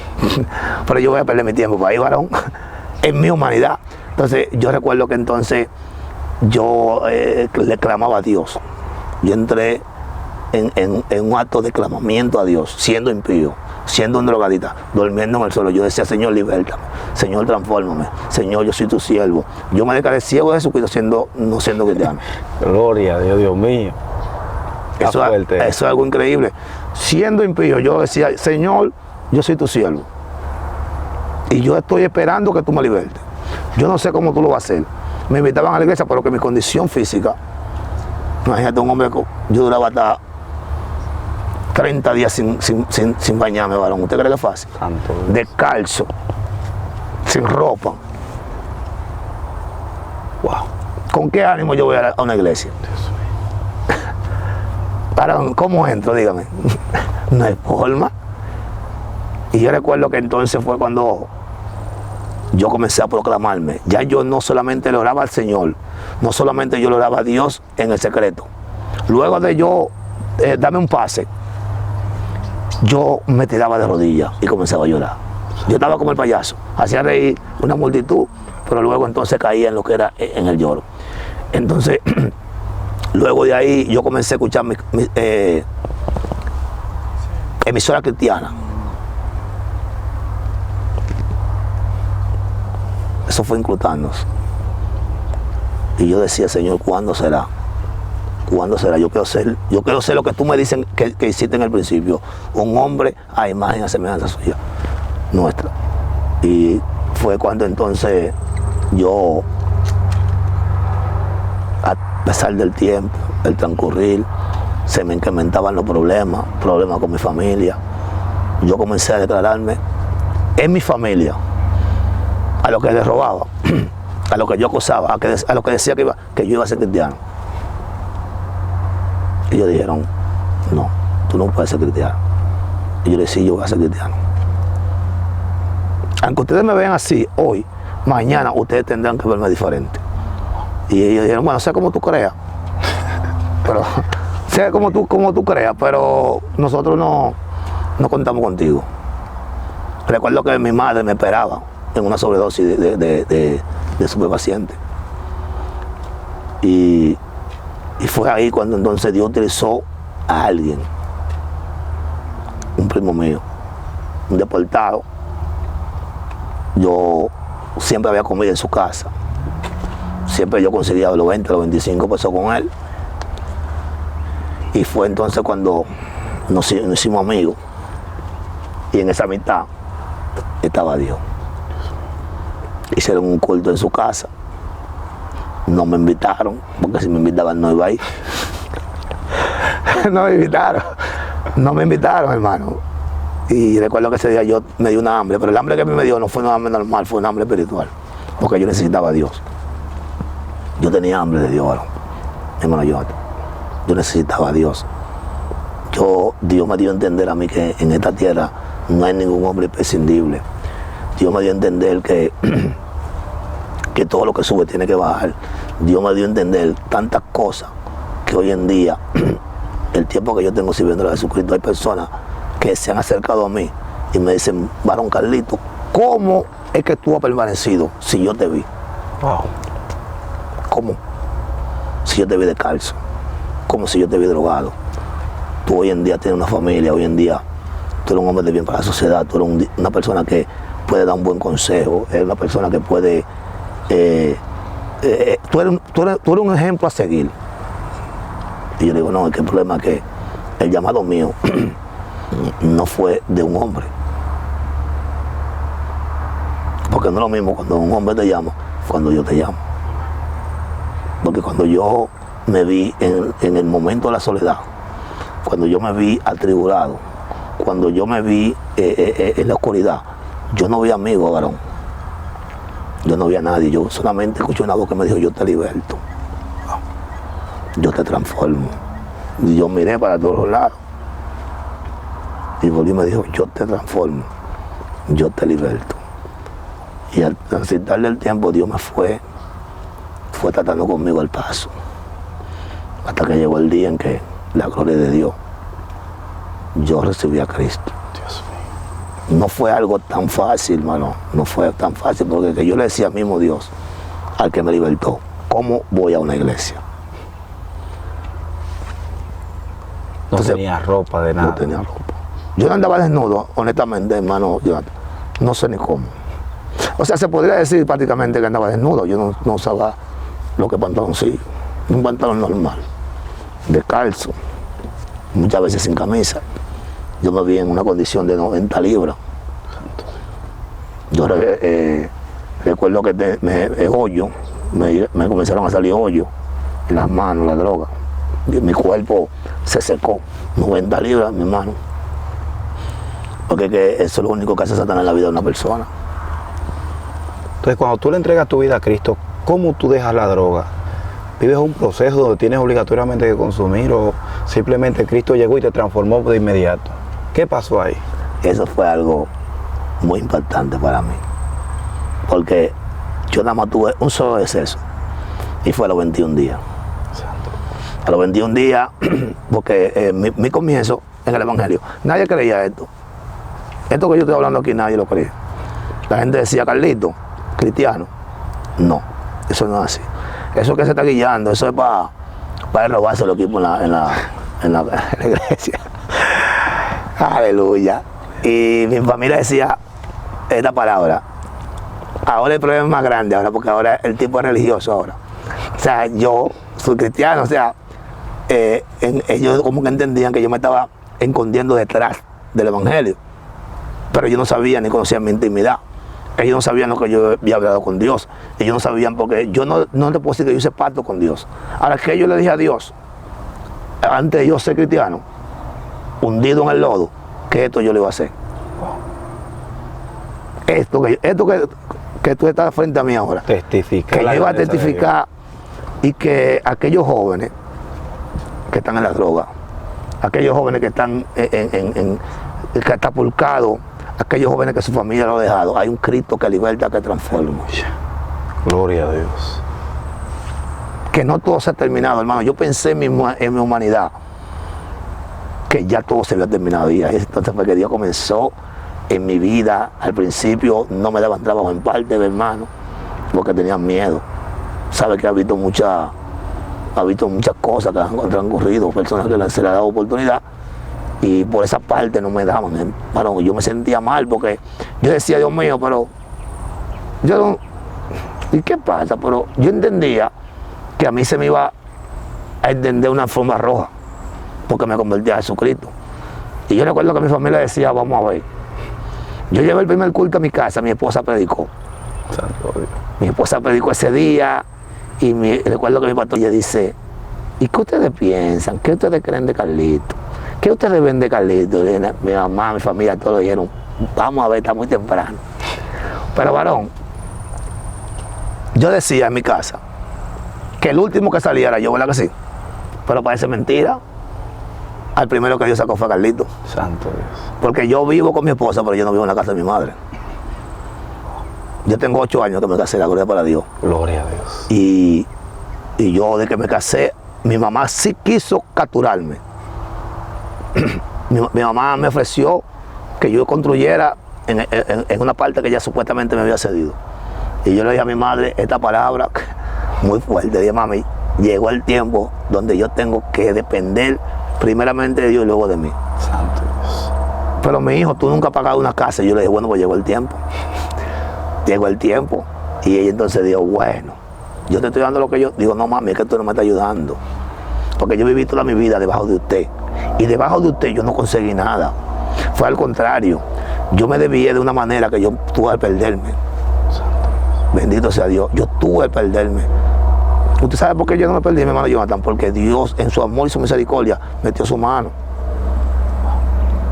Pero yo voy a perder mi tiempo para ir, varón, en mi humanidad. Entonces, yo recuerdo que entonces yo le clamaba a Dios. Yo entré en un acto de clamamiento a Dios, siendo impío, siendo un drogadita, durmiendo en el suelo. Yo decía, Señor, libértame, Señor, transfórmame, Señor, yo soy tu siervo. Yo me declaré ciego de Jesucristo no siendo cristiano. Gloria a Dios, Dios mío. Eso es algo increíble. Siendo impío, yo decía, Señor, yo soy tu siervo. Y yo estoy esperando que tú me libertes. Yo no sé cómo tú lo vas a hacer. Me invitaban a la iglesia, pero que mi condición física, imagínate un hombre, yo duraba hasta 30 días sin bañarme, varón. ¿Usted cree que es fácil? Santo. Descalzo, sin ropa. Wow. ¿Con qué ánimo yo voy a una iglesia? Varón, ¿cómo entro? Dígame. No hay forma. Y yo recuerdo que entonces fue cuando yo comencé a proclamarme. Ya yo no solamente le oraba al Señor, no solamente yo le oraba a Dios en el secreto. Luego de yo darme un pase, yo me tiraba de rodillas y comenzaba a llorar. Yo estaba como el payaso, hacía reír una multitud, pero luego entonces caía en lo que era en el lloro. Entonces, luego de ahí yo comencé a escuchar emisora cristiana. Eso fue incrutándose. Y yo decía, Señor, ¿cuándo será? ¿Cuándo será? Yo quiero ser lo que tú me dices que hiciste en el principio. Un hombre a imagen y semejanza suya, nuestra. Y fue cuando entonces yo, a pesar del tiempo, el transcurrir, se me incrementaban los problemas con mi familia. Yo comencé a declararme en mi familia a lo que le robaba, a lo que yo acosaba, a lo que decía que yo iba a ser cristiano. Y ellos dijeron, no, tú no puedes ser cristiano. Y yo le decía, yo voy a ser cristiano. Aunque ustedes me vean así hoy, mañana ustedes tendrán que verme diferente. Y ellos dijeron, bueno, sea como tú creas. Pero, sea como tú creas, pero nosotros no contamos contigo. Recuerdo que mi madre me esperaba en una sobredosis de estupefaciente. Y fue ahí cuando entonces Dios utilizó a alguien, un primo mío, un deportado. Yo siempre había comido en su casa. Siempre yo conseguía los 20, los 25 pesos con él. Y fue entonces cuando nos hicimos amigos. Y en esa mitad estaba Dios. Hicieron un culto en su casa. No me invitaron, porque si me invitaban no iba a ir. No me invitaron, hermano. Y recuerdo que ese día yo me dio una hambre, pero el hambre que a mí me dio no fue un hambre normal, fue un hambre espiritual. Porque yo necesitaba a Dios. Yo tenía hambre de Dios, hermano Jonathan. Yo necesitaba a Dios. Dios me dio a entender a mí que en esta tierra no hay ningún hombre imprescindible. Dios me dio a entender que todo lo que sube tiene que bajar. Dios me dio a entender tantas cosas que hoy en día, el tiempo que yo tengo sirviendo a Jesucristo, hay personas que se han acercado a mí y me dicen, varón Carlito, ¿cómo es que tú has permanecido si yo te vi? Wow. ¿Cómo? Si yo te vi descalzo, como si yo te vi drogado. Tú hoy en día tienes una familia, hoy en día tú eres un hombre de bien para la sociedad, tú eres una persona que puede dar un buen consejo, eres una persona que puede... tú eres un ejemplo a seguir. Y yo le digo, no, es que el problema es que el llamado mío no fue de un hombre. Porque no es lo mismo cuando un hombre te llama, cuando yo te llamo. Porque cuando yo me vi en el momento de la soledad, cuando yo me vi atribulado, cuando yo me vi en la oscuridad, yo no vi amigo, varón. Yo no vi a nadie, yo solamente escuché una voz que me dijo, yo te liberto, yo te transformo. Y yo miré para todos los lados y volví y me dijo, yo te transformo, yo te liberto. Y al transitar del tiempo, Dios me fue tratando conmigo al paso, hasta que llegó el día en que la gloria de Dios, yo recibí a Cristo. Dios mío. No fue algo tan fácil, hermano, no fue tan fácil, porque yo le decía al mismo Dios, al que me libertó, ¿cómo voy a una iglesia? No tenía ropa de nada. No tenía ropa. Yo no andaba desnudo, honestamente, hermano, yo no sé ni cómo. O sea, se podría decir prácticamente que andaba desnudo, yo no usaba lo que pantaloncillo, un pantalón normal, descalzo, muchas veces sin camisa. Yo me vi en una condición de 90 libras. Yo recuerdo que me comenzaron a salir hoyos en las manos, la droga. Y mi cuerpo se secó, 90 libras, mi hermano. Porque eso es lo único que hace Satanás en la vida de una persona. Entonces, cuando tú le entregas tu vida a Cristo, ¿cómo tú dejas la droga? ¿Vives un proceso donde tienes obligatoriamente que consumir o simplemente Cristo llegó y te transformó de inmediato? ¿Qué pasó ahí? Eso fue algo muy impactante para mí. Porque yo nada más tuve un solo deceso y fue a los 21 días. A los 21 días, porque mi comienzo en el Evangelio, nadie creía esto. Esto que yo estoy hablando aquí nadie lo creía. La gente decía, Carlito, cristiano. No, eso no es así. Eso que se está guiando, eso es para robarse los equipos en la iglesia. Aleluya. Y mi familia decía esta palabra. Ahora el problema es más grande, ahora, porque ahora el tipo es religioso ahora. O sea, yo soy cristiano, o sea, ellos como que entendían que yo me estaba escondiendo detrás del evangelio, pero ellos no sabían ni conocían mi intimidad. Ellos no sabían lo que yo había hablado con Dios. Ellos no sabían, porque yo no te puedo decir que yo hice pacto con Dios. Ahora, que yo le dije a Dios, antes de yo ser cristiano, hundido en el lodo, que esto yo le iba a hacer. Esto que tú estás frente a mí ahora. Testificar. Que yo iba a testificar, y que aquellos jóvenes que están en la droga, aquellos jóvenes que están catapultados, aquellos jóvenes que su familia lo ha dejado, hay un Cristo que liberta, que transforma. Gloria a Dios. Que no todo se ha terminado, hermano. Yo pensé en mi humanidad que ya todo se había terminado. Y entonces fue que Dios comenzó en mi vida. Al principio no me daban trabajo en parte, hermano, porque tenían miedo. Sabe que ha visto muchas cosas que han transcurrido, personas que se les ha dado oportunidad, y por esa parte no me daban. Bueno, yo me sentía mal porque yo decía, Dios mío, pero yo no, ¿y qué pasa? Pero yo entendía que a mí se me iba a entender una forma roja, porque me convertí a Jesucristo. Y yo recuerdo que mi familia decía, vamos a ver. Yo llevé el primer culto a mi casa, mi esposa predicó. Santo Dios. Mi esposa predicó ese día, y recuerdo que mi pastor ella dice, ¿y qué ustedes piensan? ¿Qué ustedes creen de Carlito? ¿Qué ustedes ven de Carlito? Mi mamá, mi familia, todos dijeron, vamos a ver, está muy temprano. Pero varón, yo decía en mi casa que el último que saliera yo, ¿verdad que sí? Pero parece mentira. Al primero que Dios sacó fue a Carlito. Santo Dios. Porque yo vivo con mi esposa, pero yo no vivo en la casa de mi madre. Yo tengo 8 años que me casé, la gloria para Dios. Gloria a Dios. Y yo, de que me casé, mi mamá sí quiso capturarme. Mi mamá me ofreció que yo construyera en una parte que ella supuestamente me había cedido. Y yo le dije a mi madre esta palabra muy fuerte. Dije, mami, llegó el tiempo donde yo tengo que depender primeramente de Dios y luego de mí. Santo Dios. Pero mi hijo, tú nunca has pagado una casa. Y yo le dije, bueno, pues llegó el tiempo. Llegó el tiempo. Y ella entonces dijo, bueno, yo te estoy dando lo que yo... Digo, no, mami, es que tú no me estás ayudando. Porque yo viví toda mi vida debajo de usted. Y debajo de usted yo no conseguí nada. Fue al contrario. Yo me desvié de una manera que yo tuve que perderme. Bendito sea Dios. Yo tuve que perderme. ¿Usted sabe por qué yo no me perdí, mi hermano Jonathan? Porque Dios, en su amor y su misericordia, metió su mano.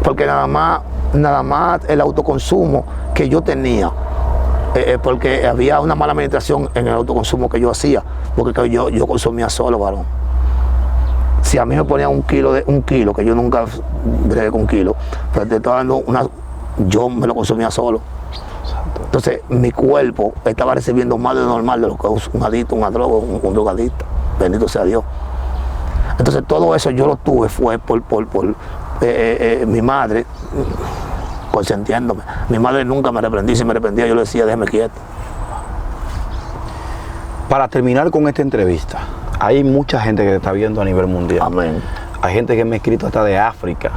Porque nada más el autoconsumo que yo tenía, porque había una mala administración en el autoconsumo que yo hacía, porque yo consumía solo, varón. Si a mí me ponían un kilo, que yo nunca bregué con 1 kilo, pero te estaba dando yo me lo consumía solo. Entonces mi cuerpo estaba recibiendo más de lo normal de lo que es un adicto, una droga, un drogadicto. Bendito sea Dios. Entonces todo eso yo lo tuve fue por mi madre consentiéndome. Mi madre nunca me reprendía, si me reprendía yo le decía, déjame quieto. Para terminar con esta entrevista, hay mucha gente que te está viendo a nivel mundial. Amén. Hay gente que me ha escrito hasta de África,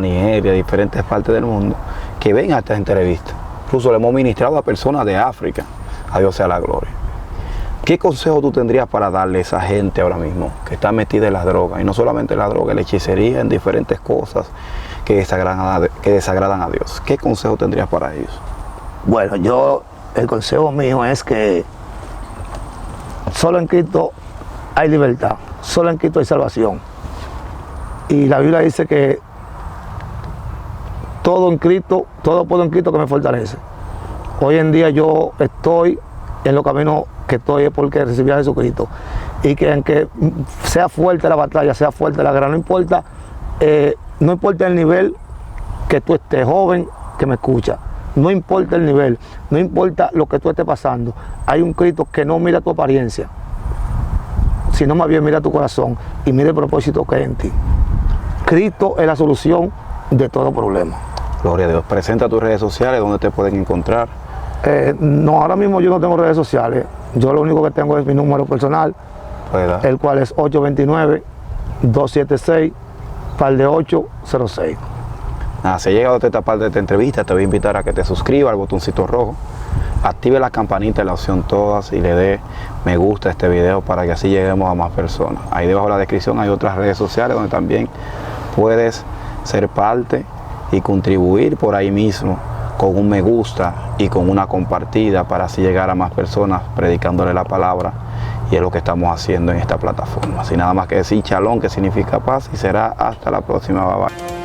Nigeria, diferentes partes del mundo, que ven a esta entrevista. Incluso le hemos ministrado a personas de África. A Dios sea la gloria. ¿Qué consejo tú tendrías para darle a esa gente ahora mismo que está metida en las drogas? Y no solamente en la droga, en la hechicería, en diferentes cosas que desagradan a Dios. ¿Qué consejo tendrías para ellos? Bueno, el consejo mío es que solo en Cristo hay libertad, solo en Cristo hay salvación. Y la Biblia dice que todo puedo en Cristo que me fortalece. Hoy en día yo estoy en los caminos que estoy es porque recibí a Jesucristo. Y que aunque sea fuerte la batalla, sea fuerte la guerra, no importa el nivel que tú estés, joven que me escucha, no importa el nivel, no importa lo que tú estés pasando, hay un Cristo que no mira tu apariencia, sino más bien mira tu corazón y mira el propósito que hay en ti. Cristo es la solución de todo problema. Gloria a Dios. Presenta tus redes sociales, donde te pueden encontrar. No, ahora mismo yo no tengo redes sociales. Yo lo único que tengo es mi número personal, el cual es 829-276-806. Nada, si ha llegado a esta parte de esta entrevista, te voy a invitar a que te suscribas al botoncito rojo, active la campanita en la opción todas y le dé me gusta a este video para que así lleguemos a más personas. Ahí debajo de la descripción hay otras redes sociales donde también puedes ser parte y contribuir por ahí mismo con un me gusta y con una compartida para así llegar a más personas predicándole la palabra, y es lo que estamos haciendo en esta plataforma. Sin nada más que decir, shalom, que significa paz, y será hasta la próxima. Bye bye.